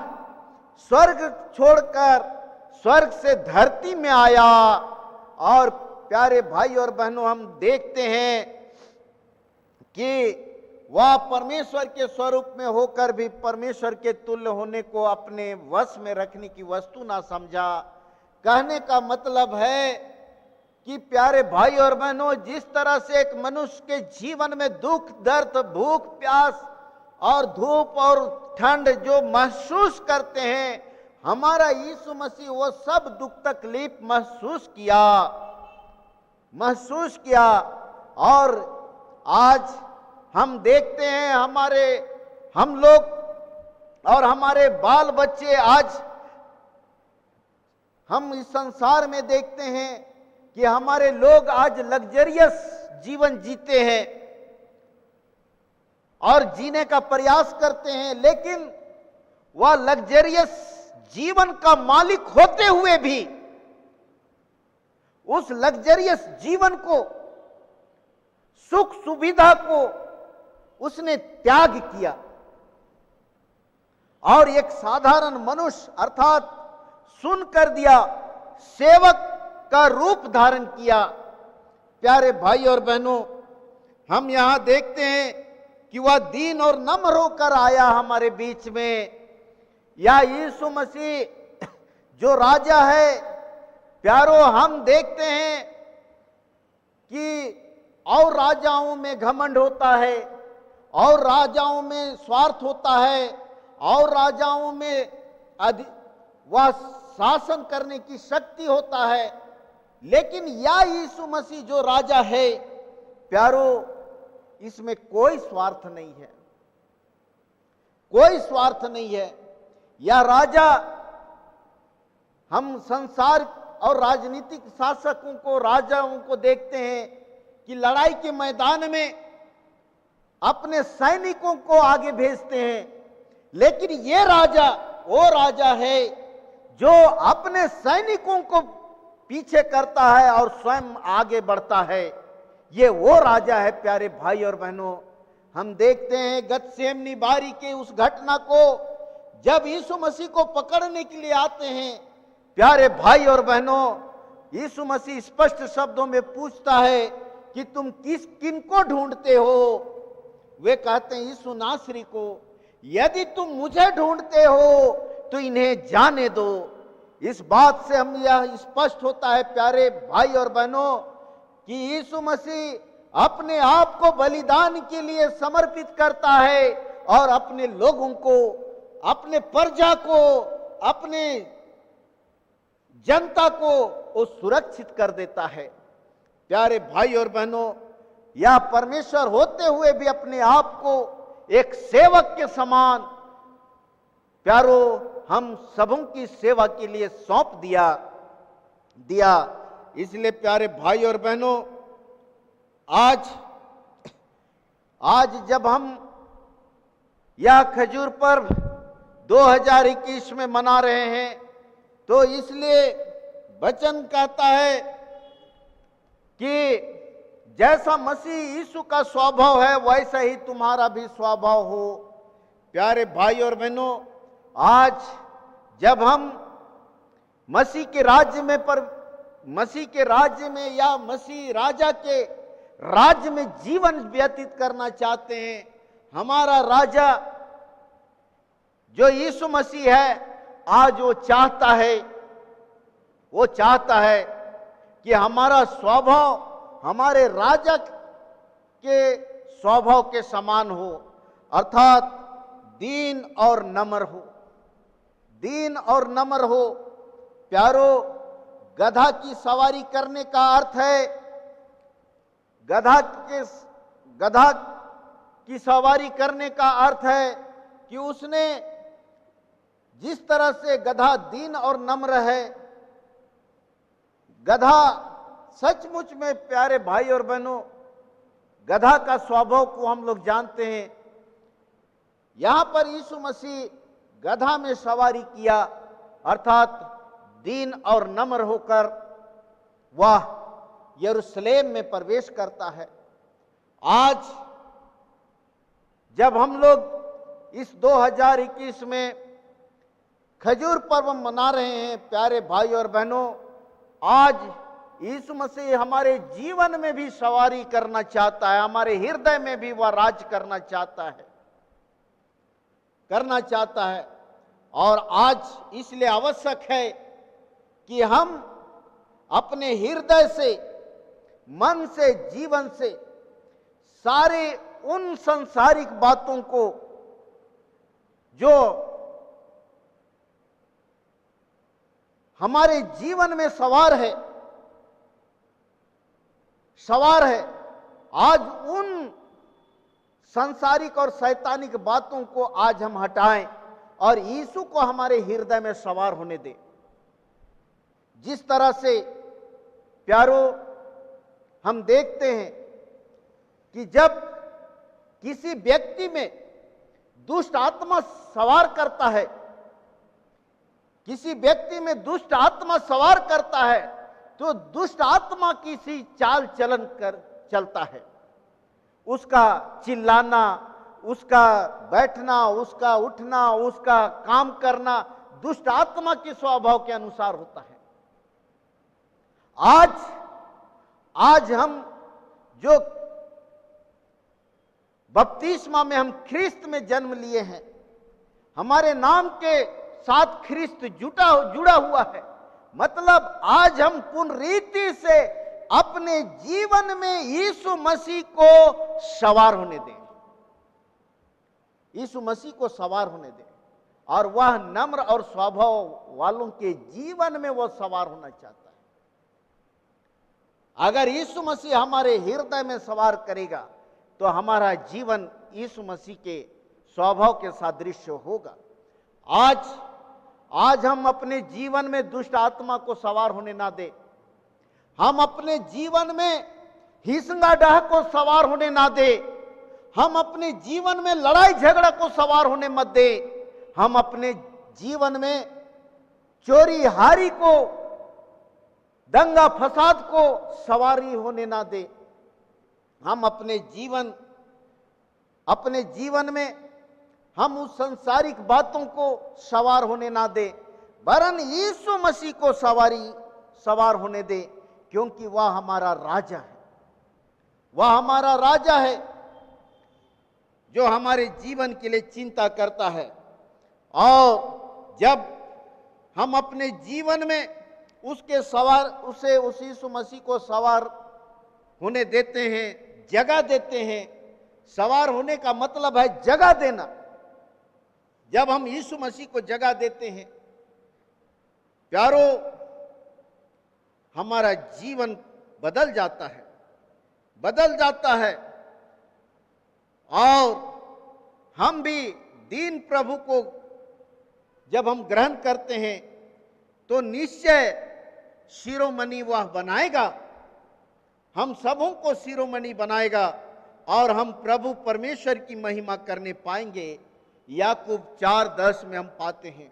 स्वर्ग छोड़कर स्वर्ग से धरती में आया। और प्यारे भाई और बहनों, हम देखते हैं कि वह परमेश्वर के स्वरूप में होकर भी परमेश्वर के तुल्य होने को अपने वश में रखने की वस्तु ना समझा। कहने का मतलब है कि प्यारे भाई और बहनों, जिस तरह से एक मनुष्य के जीवन में दुख, दर्द, भूख, प्यास और धूप और ठंड जो महसूस करते हैं, हमारा यीशु मसीह वो सब दुख तकलीफ महसूस किया। और आज हम देखते हैं हम लोग और हमारे बाल बच्चे, आज हम इस संसार में देखते हैं कि हमारे लोग आज लग्जरियस जीवन जीते हैं और जीने का प्रयास करते हैं, लेकिन वह लग्जरियस जीवन का मालिक होते हुए भी उस लग्जरियस जीवन को, सुख सुविधा को उसने त्याग किया और एक साधारण मनुष्य अर्थात सुन कर दिया, सेवक का रूप धारण किया। प्यारे भाई और बहनों, हम यहां देखते हैं कि वह दीन और नम्र होकर आया हमारे बीच में। या यीशु मसीह जो राजा है, प्यारो, हम देखते हैं कि और राजाओं में घमंड होता है, और राजाओं में स्वार्थ होता है, और राजाओं में वह शासन करने की शक्ति होता है। लेकिन या यीशु मसीह जो राजा है, प्यारो, इसमें कोई स्वार्थ नहीं है, कोई स्वार्थ नहीं है। या राजा, हम संसार और राजनीतिक शासकों को, राजाओं को देखते हैं कि लड़ाई के मैदान में अपने सैनिकों को आगे भेजते हैं, लेकिन ये राजा वो राजा है जो अपने सैनिकों को पीछे करता है और स्वयं आगे बढ़ता है। ये वो राजा है। प्यारे भाई और बहनों, हम देखते हैं गतसेमनी बारी के उस घटना को, जब यीशु मसीह को पकड़ने के लिए आते हैं। प्यारे भाई और बहनों, यीशु मसीह स्पष्ट शब्दों में पूछता है कि तुम किनको ढूंढते हो? वे कहते हैं यीशु नासरी को। यदि तुम मुझे ढूंढते हो तो इन्हें जाने दो। इस बात से हम यह स्पष्ट होता है प्यारे भाई और बहनों कि यीशु मसीह अपने आप को बलिदान के लिए समर्पित करता है और अपने लोगों को, अपने प्रजा को, अपने जनता को वो सुरक्षित कर देता है। प्यारे भाई और बहनों, यह परमेश्वर होते हुए भी अपने आप को एक सेवक के समान, प्यारो, हम सबों की सेवा के लिए सौंप दिया। इसलिए प्यारे भाई और बहनों, आज जब हम यह खजूर पर्व 2021 में मना रहे हैं, तो इसलिए वचन कहता है कि जैसा मसीह यीशु का स्वभाव है वैसा ही तुम्हारा भी स्वभाव हो। प्यारे भाई और बहनों, आज जब हम मसीह के राज्य में या मसीह राजा के राज्य में जीवन व्यतीत करना चाहते हैं, हमारा राजा जो यीशु मसीह है, आज वो चाहता है कि हमारा स्वभाव हमारे राजा के स्वभाव के समान हो, अर्थात दीन और नम्र हो। प्यारो, गधा की सवारी करने का अर्थ है, गधा की सवारी करने का अर्थ है कि उसने जिस तरह से गधा दीन और नम्र है, गधा सचमुच में, प्यारे भाई और बहनों, गधा का स्वभाव को हम लोग जानते हैं। यहां पर यीशु मसीह गधा में सवारी किया, अर्थात दीन और नम्र होकर वह यरूशलेम में प्रवेश करता है। आज जब हम लोग इस 2021 में खजूर पर्व मना रहे हैं, प्यारे भाई और बहनों, आज यीशु मसीह हमारे जीवन में भी सवारी करना चाहता है, हमारे हृदय में भी वह राज करना चाहता है। और आज इसलिए आवश्यक है कि हम अपने हृदय से, मन से, जीवन से सारे उन सांसारिक बातों को जो हमारे जीवन में सवार है, आज उन सांसारिक और शैतानिक बातों को आज हम हटाएं और यीशु को हमारे हृदय में सवार होने दें। जिस तरह से प्यारो हम देखते हैं कि जब किसी व्यक्ति में दुष्ट आत्मा सवार करता है, किसी व्यक्ति में दुष्ट आत्मा सवार करता है, तो दुष्ट आत्मा किसी चाल चलन कर चलता है। उसका चिल्लाना, उसका बैठना, उसका उठना, उसका काम करना दुष्ट आत्मा के स्वभाव के अनुसार होता है। आज हम जो बपतिस्मा में हम ख्रिस्त में जन्म लिए हैं, हमारे नाम के साथ ख्रिस्त जुड़ा हुआ है, मतलब आज हम पूर्ण रीति से अपने जीवन में यीशु मसीह को सवार होने दें, यीशु मसीह को सवार होने दें, और वह नम्र और स्वभाव वालों के जीवन में वह सवार होना चाहता है। अगर यीशु मसीह हमारे हृदय में सवार करेगा तो हमारा जीवन यीशु मसीह के स्वभाव के सादृश्य होगा। आज हम अपने जीवन में दुष्ट आत्मा को सवार होने ना दे, हम अपने जीवन में हिंसा को सवार होने ना दे, हम अपने जीवन में लड़ाई झगड़ा को सवार होने मत दे, हम अपने जीवन में चोरी हारी को, दंगा फसाद को सवारी होने ना दे। हम अपने जीवन में हम उस संसारिक बातों को सवार होने ना दे, वरन यीशु मसीह को सवार होने दे, क्योंकि वह हमारा राजा है। वह हमारा राजा है जो हमारे जीवन के लिए चिंता करता है। और जब हम अपने जीवन में उस यीशु मसीह को सवार होने देते हैं, जगह देते हैं। सवार होने का मतलब है जगह देना। जब हम यीशु मसीह को जगह देते हैं, प्यारो, हमारा जीवन बदल जाता है और हम भी दीन प्रभु को जब हम ग्रहण करते हैं तो निश्चय शिरोमणि वह बनाएगा, हम सबों को शिरोमणि बनाएगा और हम प्रभु परमेश्वर की महिमा करने पाएंगे। याकूब 4:10 में हम पाते हैं।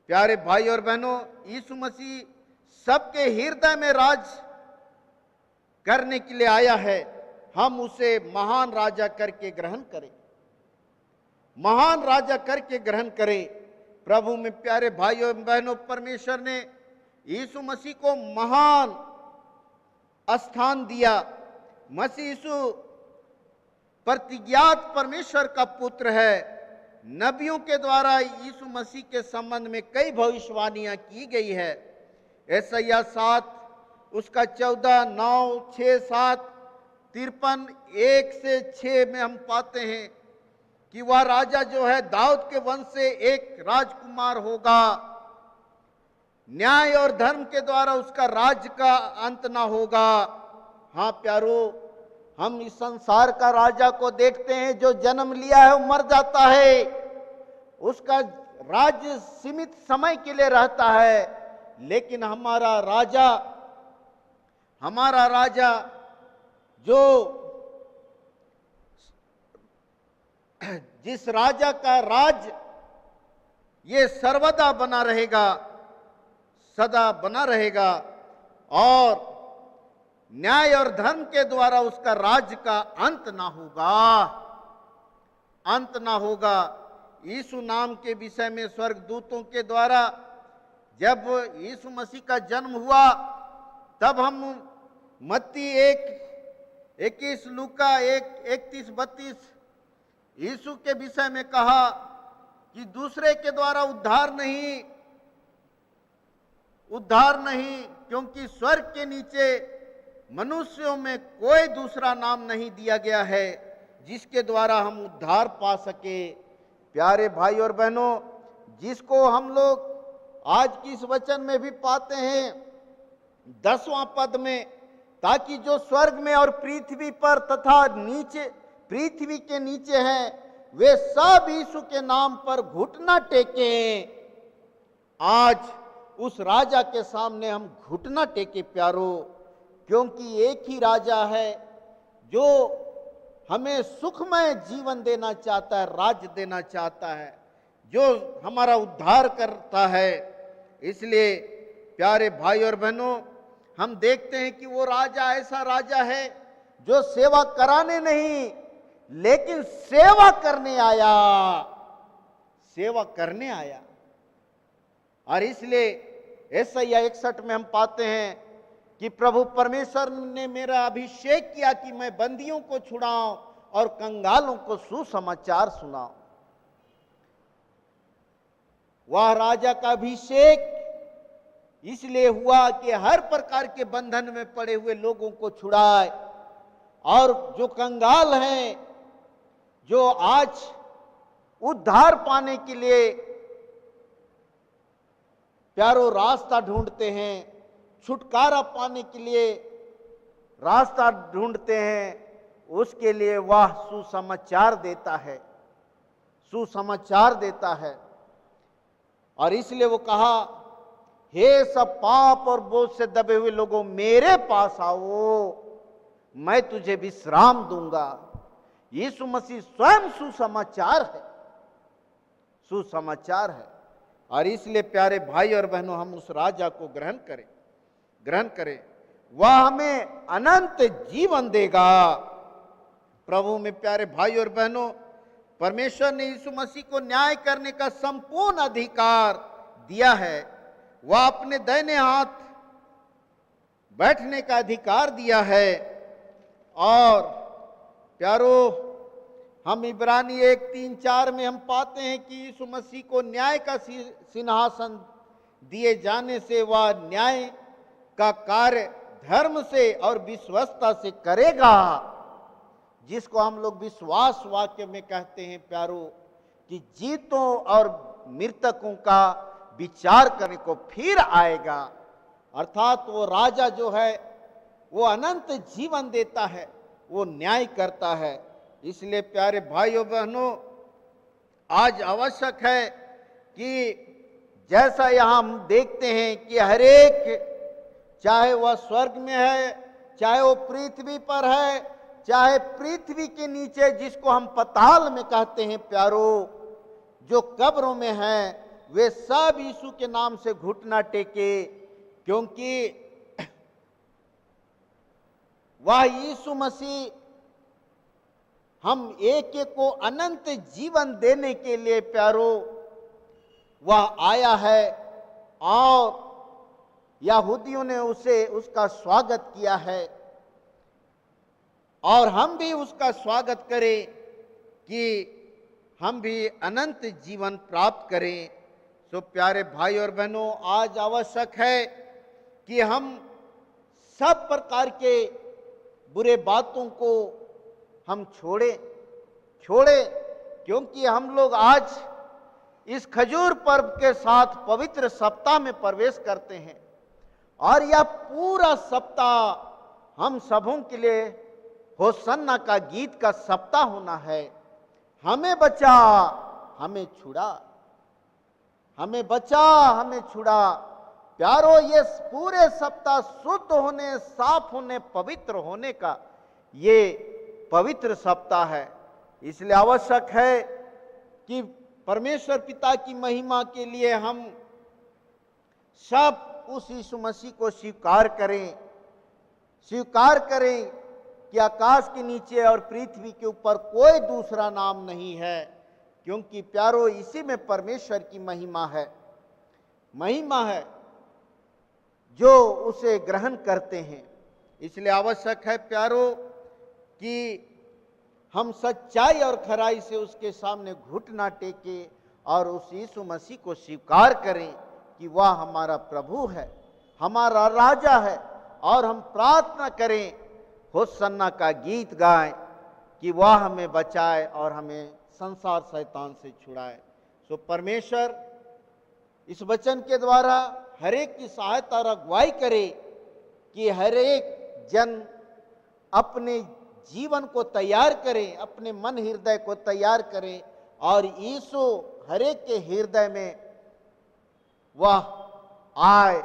प्यारे भाई और बहनों, यीशु मसीह सबके हृदय में राज करने के लिए आया है। हम उसे महान राजा करके ग्रहण करें, महान राजा करके ग्रहण करें। प्रभु में प्यारे भाइयों और बहनों, परमेश्वर ने यीशु मसीह को महान स्थान दिया। मसीह यीशु प्रतिज्ञात परमेश्वर का पुत्र है। नबियों के द्वारा यीशु मसीह के संबंध में कई भविष्यवाणियां की गई है। यशायाह 7 उसका 14, 9, 6, 7, 53, 1 से 6 में हम पाते हैं कि वह राजा जो है दाऊद के वंश से एक राजकुमार होगा। न्याय और धर्म के द्वारा उसका राज्य का अंत ना होगा। हाँ प्यारो, हम इस संसार का राजा को देखते हैं, जो जन्म लिया है वो मर जाता है, उसका राज्य सीमित समय के लिए रहता है। लेकिन हमारा राजा जो जिस राजा का राज ये सर्वदा बना रहेगा, सदा बना रहेगा। और न्याय और धर्म के द्वारा उसका राज्य का अंत ना होगा, अंत ना होगा। यीशु नाम के विषय में स्वर्गदूतों के द्वारा जब यीशु मसीह का जन्म हुआ, तब हम मत्ती 1:21, लूका 1:31-32 यीशु के विषय में कहा कि दूसरे के द्वारा उद्धार नहीं, क्योंकि स्वर्ग के नीचे मनुष्यों में कोई दूसरा नाम नहीं दिया गया है जिसके द्वारा हम उद्धार पा सके। प्यारे भाई और बहनों, जिसको हम लोग आज की इस वचन में भी पाते हैं 10वां पद में, ताकि जो स्वर्ग में और पृथ्वी पर तथा नीचे पृथ्वी के नीचे हैं वे सब यीशु के नाम पर घुटना टेकें। आज उस राजा के सामने हम घुटना टेके प्यारो, क्योंकि एक ही राजा है जो हमें सुखमय जीवन देना चाहता है, राज्य देना चाहता है, जो हमारा उद्धार करता है। इसलिए प्यारे भाई और बहनों, हम देखते हैं कि वो राजा ऐसा राजा है जो सेवा कराने नहीं लेकिन सेवा करने आया, सेवा करने आया। और इसलिए यशायाह 61 में हम पाते हैं कि प्रभु परमेश्वर ने मेरा अभिषेक किया कि मैं बंदियों को छुड़ाऊं और कंगालों को सुसमाचार सुनाऊं। वह राजा का अभिषेक इसलिए हुआ कि हर प्रकार के बंधन में पड़े हुए लोगों को छुड़ाए, और जो कंगाल हैं, जो आज उद्धार पाने के लिए प्यारो रास्ता ढूंढते हैं, छुटकारा पाने के लिए रास्ता ढूंढते हैं, उसके लिए वह सुसमाचार देता है, सुसमाचार देता है। और इसलिए वो कहा, हे सब पाप और बोझ से दबे हुए लोगों मेरे पास आओ, मैं तुझे विश्राम दूंगा। यीशु मसीह स्वयं सुसमाचार है, सुसमाचार है। और इसलिए प्यारे भाई और बहनों, हम उस राजा को ग्रहण करें, वह हमें अनंत जीवन देगा। प्रभु में प्यारे भाई और बहनों, परमेश्वर ने यीशु मसीह को न्याय करने का संपूर्ण अधिकार दिया है। वह अपने दाहिने हाथ बैठने का अधिकार दिया है। और प्यारो, हम इब्रानी 1:3-4 में हम पाते हैं कि यीशु मसीह को न्याय का सिंहासन दिए जाने से वह न्याय का कार्य धर्म से और विश्वस्तता से करेगा, जिसको हम लोग विश्वास वाक्य में कहते हैं प्यारो, कि जीतों और मृतकों का विचार करने को फिर आएगा। अर्थात वो राजा जो है वो अनंत जीवन देता है, वो न्याय करता है। इसलिए प्यारे भाइयों बहनों, आज आवश्यक है कि जैसा यहां हम देखते हैं कि हर एक, चाहे वह स्वर्ग में है, चाहे वो पृथ्वी पर है, चाहे पृथ्वी के नीचे जिसको हम पाताल में कहते हैं प्यारो, जो कब्रों में हैं, वे सब यीशु के नाम से घुटना टेके, क्योंकि वह यीशु मसीह हम एक एक को अनंत जीवन देने के लिए प्यारो वह आया है। और यहूदियों ने उसका स्वागत किया है, और हम भी उसका स्वागत करें कि हम भी अनंत जीवन प्राप्त करें। तो प्यारे भाई और बहनों, आज आवश्यक है कि हम सब प्रकार के बुरे बातों को हम छोड़ें, क्योंकि हम लोग आज इस खजूर पर्व के साथ पवित्र सप्ताह में प्रवेश करते हैं। और यह पूरा सप्ताह हम सबों के लिए होसन्ना का गीत का सप्ताह होना है। हमें बचा, हमें छुड़ा, हमें बचा, हमें छुड़ा। प्यारो, ये पूरे सप्ताह शुद्ध होने, साफ होने, पवित्र होने का ये पवित्र सप्ताह है। इसलिए आवश्यक है कि परमेश्वर पिता की महिमा के लिए हम सब उस यीशु मसीह को स्वीकार करें कि आकाश के नीचे और पृथ्वी के ऊपर कोई दूसरा नाम नहीं है, क्योंकि प्यारो इसी में परमेश्वर की महिमा है जो उसे ग्रहण करते हैं। इसलिए आवश्यक है प्यारो कि हम सच्चाई और खराई से उसके सामने घुटना टेके और उस यीशु मसीह को स्वीकार करें कि वह हमारा प्रभु है, हमारा राजा है, और हम प्रार्थना करें, होसन्ना का गीत गाएं कि वह हमें बचाए और हमें संसार शैतान से छुड़ाए। सो परमेश्वर इस वचन के द्वारा हर एक की सहायता और अगुवाई करे कि हर एक जन अपने जीवन को तैयार करें, अपने मन हृदय को तैयार करें, और यीशु हर एक के हृदय में वह आए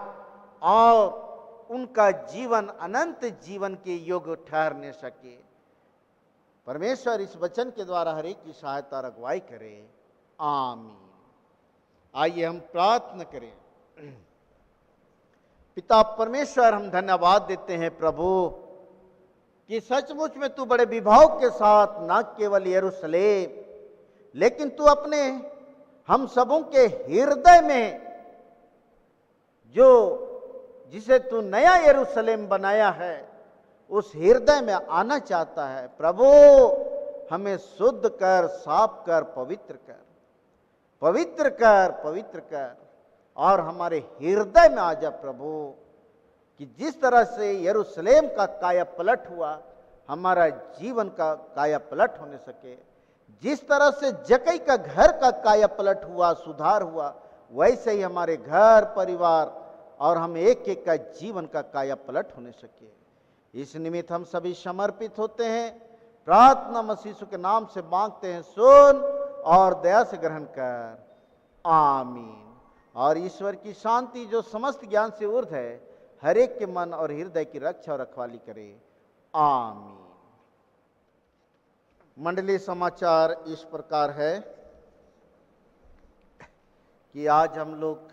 और उनका जीवन अनंत जीवन के योग्य ठहरने सके। परमेश्वर इस वचन के द्वारा हर एक की सहायता और अगुवाई करे। आमीन। आइए हम प्रार्थना करें। पिता परमेश्वर, हम धन्यवाद देते हैं प्रभु कि सचमुच में तू बड़े विभाव के साथ न केवल यरूशलेम, लेकिन तू अपने हम सबों के हृदय में जिसे तू नया यरूशलेम बनाया है, उस हृदय में आना चाहता है। प्रभु हमें शुद्ध कर, साफ कर, पवित्र कर और हमारे हृदय में आ जा प्रभु, कि जिस तरह से यरूशलेम का काया पलट हुआ, हमारा जीवन का काया पलट होने सके। जिस तरह से जक्कई का घर का काया पलट हुआ, सुधार हुआ, वैसे ही हमारे घर परिवार और हम एक एक का जीवन का काया पलट होने सके। इस निमित्त हम सभी समर्पित होते हैं। प्रार्थना मसीह यीशु के नाम से मांगते हैं, सुन और दया से ग्रहण कर। आमीन। और ईश्वर की शांति जो समस्त ज्ञान से ऊर्ध्व है, हर एक के मन और हृदय की रक्षा और रखवाली करे। आमीन। मंडली समाचार इस प्रकार है कि आज हम लोग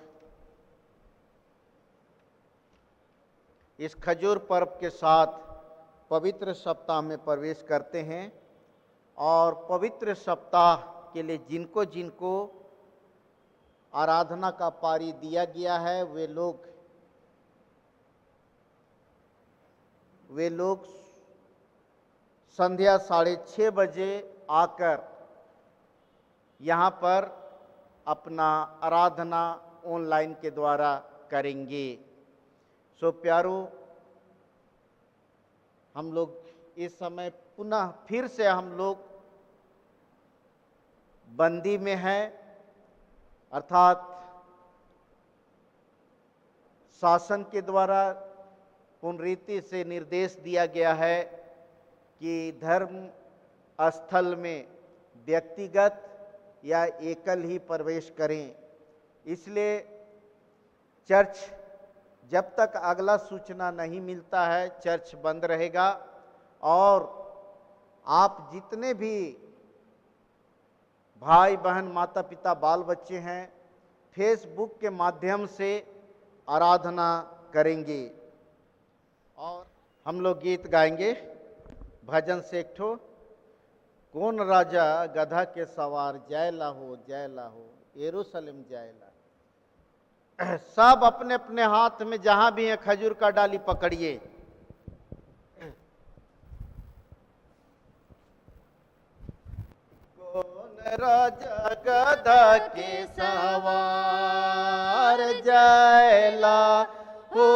इस खजूर पर्व के साथ पवित्र सप्ताह में प्रवेश करते हैं, और पवित्र सप्ताह के लिए जिनको जिनको आराधना का पारी दिया गया है, वे लोग संध्या 6:30 बजे आकर यहाँ पर अपना आराधना ऑनलाइन के द्वारा करेंगे। सो प्यारो, हम लोग इस समय पुनः फिर से हम लोग बंदी में हैं, अर्थात शासन के द्वारा पुनरीति से निर्देश दिया गया है कि धर्म स्थल में व्यक्तिगत या एकल ही प्रवेश करें। इसलिए चर्च जब तक अगला सूचना नहीं मिलता है, चर्च बंद रहेगा, और आप जितने भी भाई बहन, माता पिता, बाल बच्चे हैं, फेसबुक के माध्यम से आराधना करेंगे। और हम लोग गीत गाएंगे, भजन से एक ठो, कौन राजा गधा के सवार, जय लाहो यरूशलेम जय ला। सब अपने अपने हाथ में जहां भी है खजूर का डाली पकड़िए। कौन राजा गधा के सवार, जय लाहो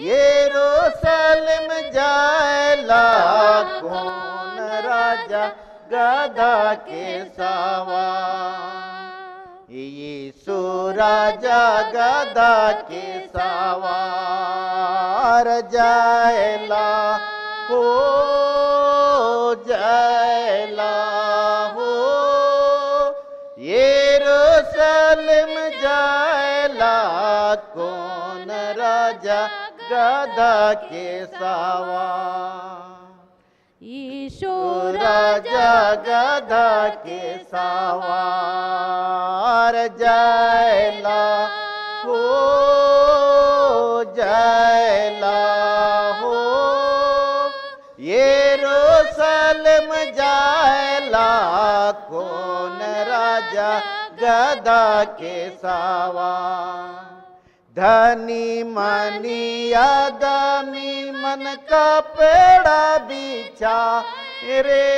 यरूशलेम जय ला। कौन राजा गधा के सवार, यीशु राजा गधा के सवार, जय लाहो यरूशलेम जय ला। कौन राजा गधा के सवार, यीशु राजा गधा के सवार जयला हो यरूशलेम जायला कौन राजा गधा के सवार धनी मनी आदमी मन का पेड़ा बिछा रे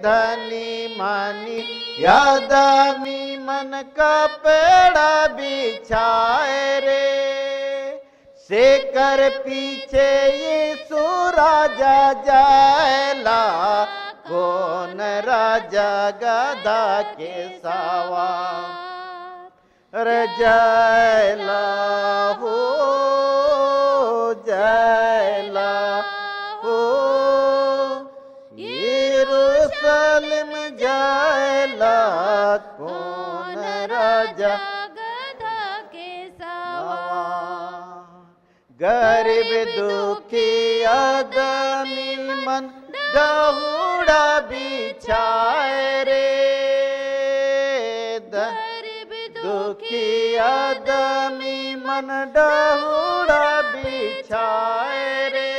धनी मनी आदमी मन का पेड़ा बिछाए रे शेकर पीछे यीशु राजा जायला कौन राजा गधा के सवार जयला हो यरूशलेम जायला कौन राजा गधा के सवार गरीब दुखी आदमी मन दहुड़ा बिछाए रे दुखी आदमी मन दहुड़ा बिछाए रे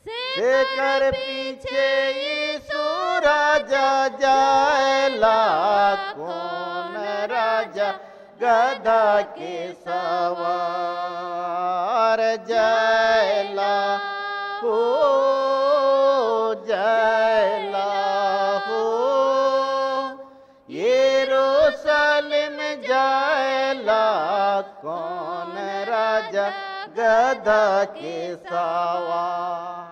शेकर पीछे यीशु राजा जायला कौन राजा गधा के सवार जयला हो यरूशलेम जायला कौन राजा गधा के सवार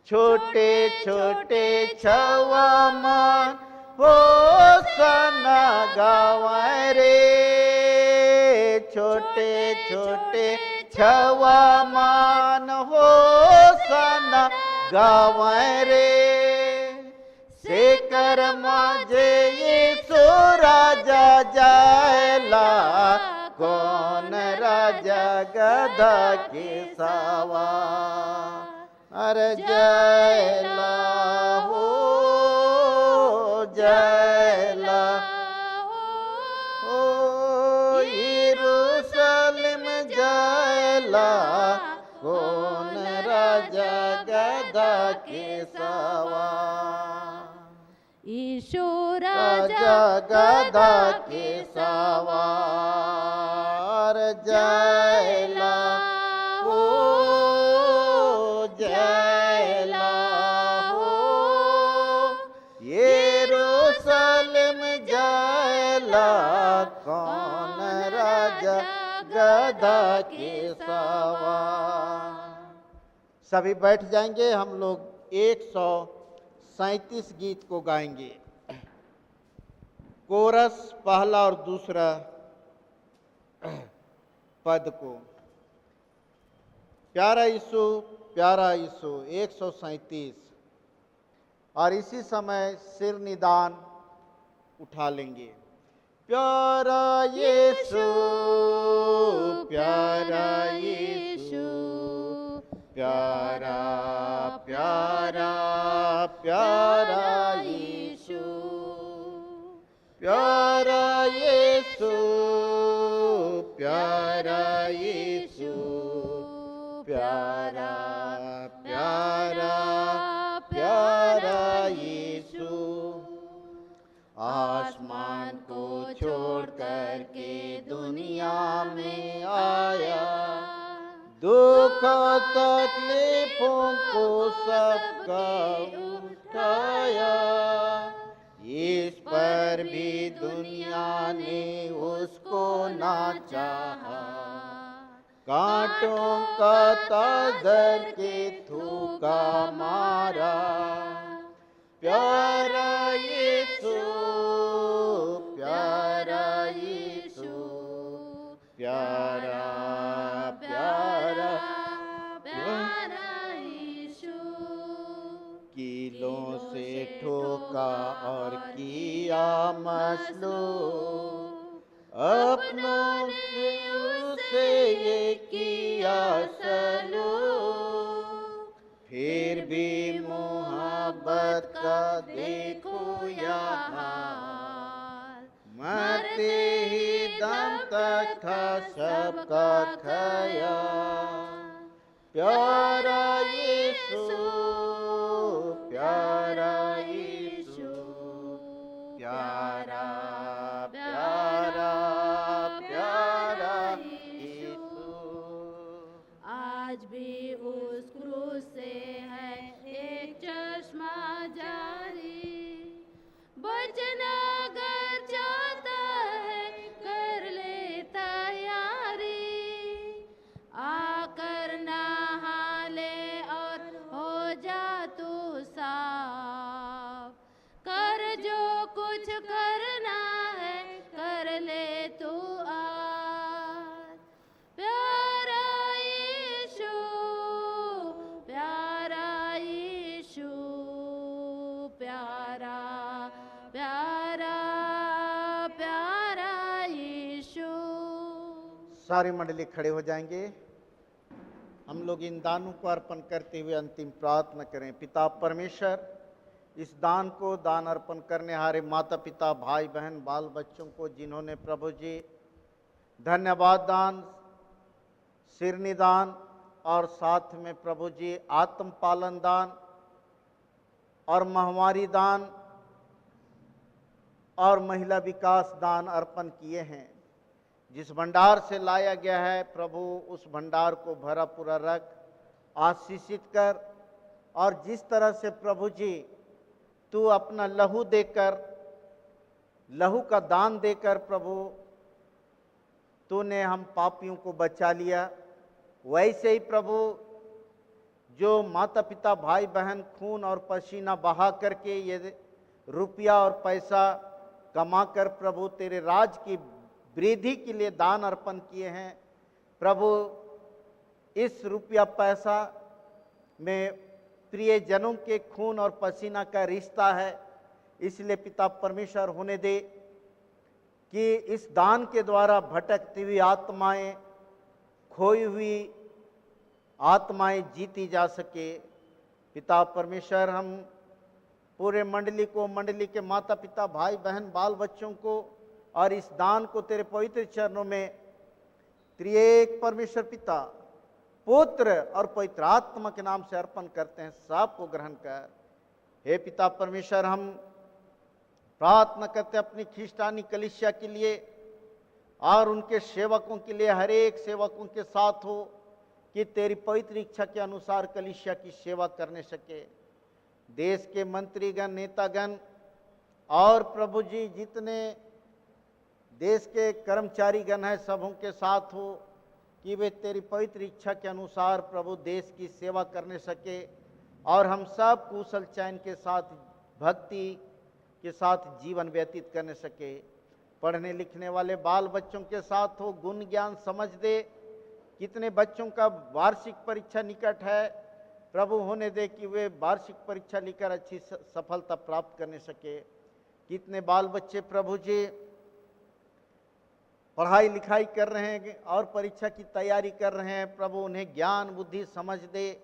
छोटे छोटे छवा मान हो सना गावाए रे छोटे छोटे छवा मान हो सना गावाए रे शेकर माजे यीशु राजा जायला कौन राजा गधा के सवार जयला हो यरूशलेम जायला कौन राजा गधा के सवार यीशु राजा गधा के सवार जयला हो यरूशलेम जायला कौन राजा गधा के सवार सभी बैठ जाएंगे हम लोग 137 गीत को गाएंगे कोरस पहला और दूसरा पद को प्यारा यीशु 137 और इसी समय सिर निदान उठा लेंगे प्यारा यीशु प्यारा यीशु प्यारा प्यारा प्यारा यीशु प्यारा यीशु प्यारा यीशु प्यारा प्यारा प्यारा यीशु आसमान को छोड़ कर के दुनिया में आया दुख तकलीफों को सबका उठाया इस पर भी दुनिया ने उसको ना चाहा कांटों का ताजर के थूका मारा प्यारा यीशु प्यारा यीशु प्यारा प्यारा प्यारा यीशु कीलों से ठोका और किया मसलूब अपनों से उसे ये किया सलूब फिर भी मोहब्बत का देखो या हाल, मरते ही दम तक था सबका ख्याल। प्यारा यीशु, प्यारा यीशु, प्यारा प्यारा प्यारा यीशु। आज भी उस क्रूस से है एक चश्मा जारी, बचना अगर चाहता है कर ले तैयारी, आकर नहा ले और हो जा तू साफ, कर जो कुछ करना है कर ले तू आज। प्यारा यीशु, प्यारा यीशु, प्यारा प्यारा प्यारा यीशु। सारी मंडली खड़े हो जाएंगे। हम लोग इन दानों को अर्पण करते हुए अंतिम प्रार्थना करें। पिता परमेश्वर, इस दान को दान अर्पण करने हारे माता पिता भाई बहन बाल बच्चों को जिन्होंने प्रभु जी धन्यवाद दान, सिरनी दान और साथ में प्रभु जी आत्म पालन दान और महामारी दान और महिला विकास दान अर्पण किए हैं, जिस भंडार से लाया गया है प्रभु उस भंडार को भरा पूरा रख, आशीषित कर। और जिस तरह से प्रभु जी तू अपना लहू देकर, लहू का दान देकर प्रभु तूने हम पापियों को बचा लिया, वैसे ही प्रभु जो माता पिता भाई बहन खून और पसीना बहा करके ये रुपया और पैसा कमा कर प्रभु तेरे राज की वृद्धि के लिए दान अर्पण किए हैं, प्रभु इस रुपया पैसा में प्रियजनों के खून और पसीना का रिश्ता है। इसलिए पिता परमेश्वर होने दे कि इस दान के द्वारा भटकती हुई आत्माएं, खोई हुई आत्माएं जीती जा सके। पिता परमेश्वर, हम पूरे मंडली को, मंडली के माता पिता भाई बहन बाल बच्चों को और इस दान को तेरे पवित्र चरणों में त्रिएक परमेश्वर पिता, पुत्र और पवित्र आत्मा के नाम से अर्पण करते हैं। सबको ग्रहण कर। हे पिता परमेश्वर, हम प्रार्थना करते हैं अपनी खिस्टानी कलीसिया के लिए और उनके सेवकों के लिए, हर एक सेवकों के साथ हो कि तेरी पवित्र इच्छा के अनुसार कलीसिया की सेवा करने सके। देश के मंत्रीगण, नेतागण और प्रभु जी जितने देश के कर्मचारीगण हैं, सबों के साथ हो कि वे तेरी पवित्र इच्छा के अनुसार प्रभु देश की सेवा करने सके और हम सब कुशल चैन के साथ, भक्ति के साथ जीवन व्यतीत करने सके। पढ़ने लिखने वाले बाल बच्चों के साथ हो, गुण ज्ञान समझ दे। कितने बच्चों का वार्षिक परीक्षा निकट है प्रभु, होने दे कि वे वार्षिक परीक्षा लेकर अच्छी सफलता प्राप्त करने सके। कितने बाल बच्चे प्रभु जी पढ़ाई लिखाई कर रहे हैं और परीक्षा की तैयारी कर रहे हैं, प्रभु उन्हें ज्ञान बुद्धि समझ दे,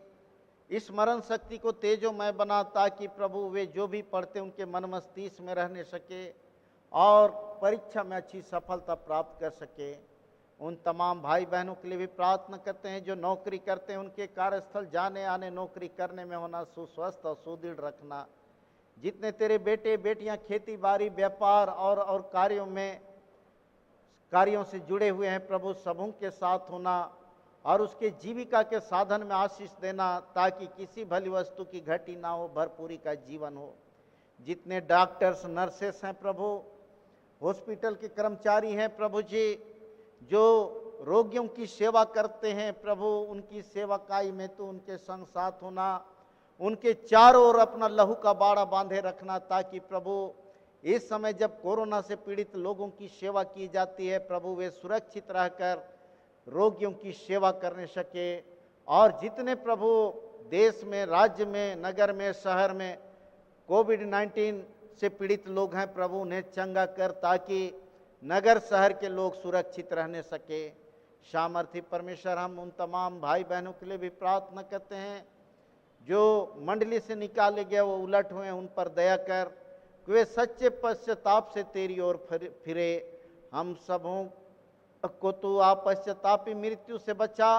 स्मरण शक्ति को तेजोमय बना, ताकि प्रभु वे जो भी पढ़ते उनके मन मस्तिष्क में रहने सके और परीक्षा में अच्छी सफलता प्राप्त कर सके। उन तमाम भाई बहनों के लिए भी प्रार्थना करते हैं जो नौकरी करते हैं, उनके कार्यस्थल जाने आने, नौकरी करने में होना सुस्वस्थ और सुदृढ़ रखना। जितने तेरे बेटे बेटियां खेती बाड़ी व्यापार और कार्यों से जुड़े हुए हैं प्रभु, सबों के साथ होना और उसके जीविका के साधन में आशीष देना, ताकि किसी भली वस्तु की घटी ना हो, भरपूरी का जीवन हो। जितने डॉक्टर्स नर्सेस हैं प्रभु, हॉस्पिटल के कर्मचारी हैं प्रभु जी, जो रोगियों की सेवा करते हैं प्रभु, उनकी सेवाकाई में तो उनके संग साथ होना, उनके चारों ओर अपना लहू का बाड़ा बांधे रखना, ताकि प्रभु इस समय जब कोरोना से पीड़ित लोगों की सेवा की जाती है प्रभु, वे सुरक्षित रहकर रोगियों की सेवा करने सके। और जितने प्रभु देश में, राज्य में, नगर में, शहर में कोविड-19 से पीड़ित लोग हैं प्रभु, उन्हें चंगा कर, ताकि नगर शहर के लोग सुरक्षित रहने सके। सामर्थी परमेश्वर, हम उन तमाम भाई बहनों के लिए भी प्रार्थना करते हैं जो मंडली से निकाले गए वो उलट हुए, उन पर दया कर कि वे सच्चे पश्चाताप से तेरी ओर फिरे। हम सबों को तू आप पश्चातापी मृत्यु से बचा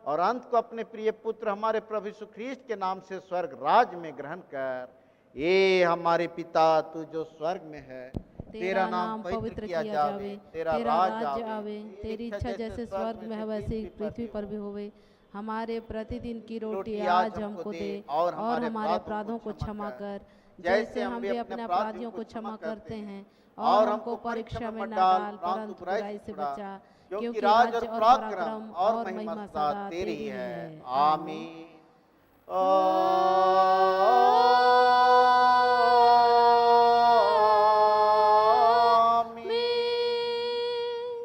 और अंत को अपने प्रिय पुत्र हमारे प्रभु यीशु ख्रीस्त के नाम से स्वर्ग राज में ग्रहण कर। ये हमारे पिता तू जो स्वर्ग में है, तेरा नाम पवित्र किया जावे, तेरा राज आवे, तेरी इच्छा जैसे स्वर्ग में है वैसे ही पृथ्वी पर भी होवे। हमारे प्रतिदिन की रोटी आज हमको दे और हमारे अपराधों को क्षमा कर जैसे हम भी अपने अपराधियों को क्षमा करते हैं, और हमको परीक्षा में न डाल परंतु बुराई से बचा, क्योंकि राज्य और पराक्रम और महिमा सदा तेरी है। आमीन।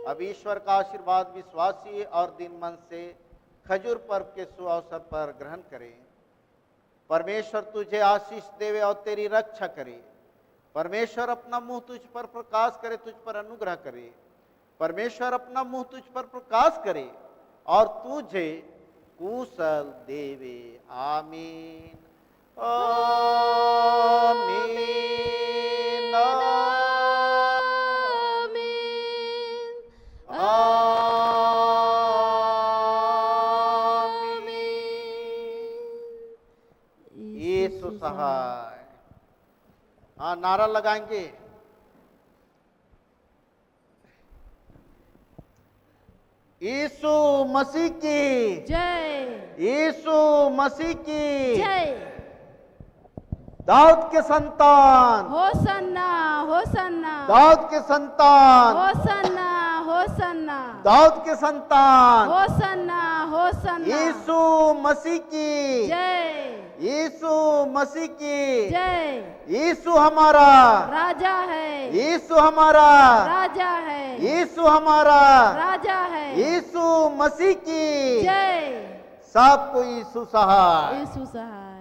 अब ईश्वर का आशीर्वाद विश्वासी और दिन मन से खजूर पर्व के सुअवसर पर ग्रहण करें। परमेश्वर तुझे आशीष देवे और तेरी रक्षा करे। परमेश्वर अपना मुंह तुझ पर प्रकाश करे, तुझ पर अनुग्रह करे। परमेश्वर अपना मुंह तुझ पर प्रकाश करे और तुझे कुशल देवे। आमीन आमीन आमीन। यीशु सहाय। हाँ, नारा लगाएंगे। यीशु मसीह की जय, यीशु मसीह की जय। दाऊद के संतान, होसन्ना होसन्ना, दाऊद के संतान, होसन्ना होसन्ना, दाऊद के संतान, होसन्ना होसन्ना। यीशु मसीह की जय, यीशु मसीह की जय। यीशु हमारा राजा है, यीशु हमारा राजा है, यीशु हमारा राजा है। यीशु मसीह की जय। सबको यीशु सहाय। यीशु सहाय।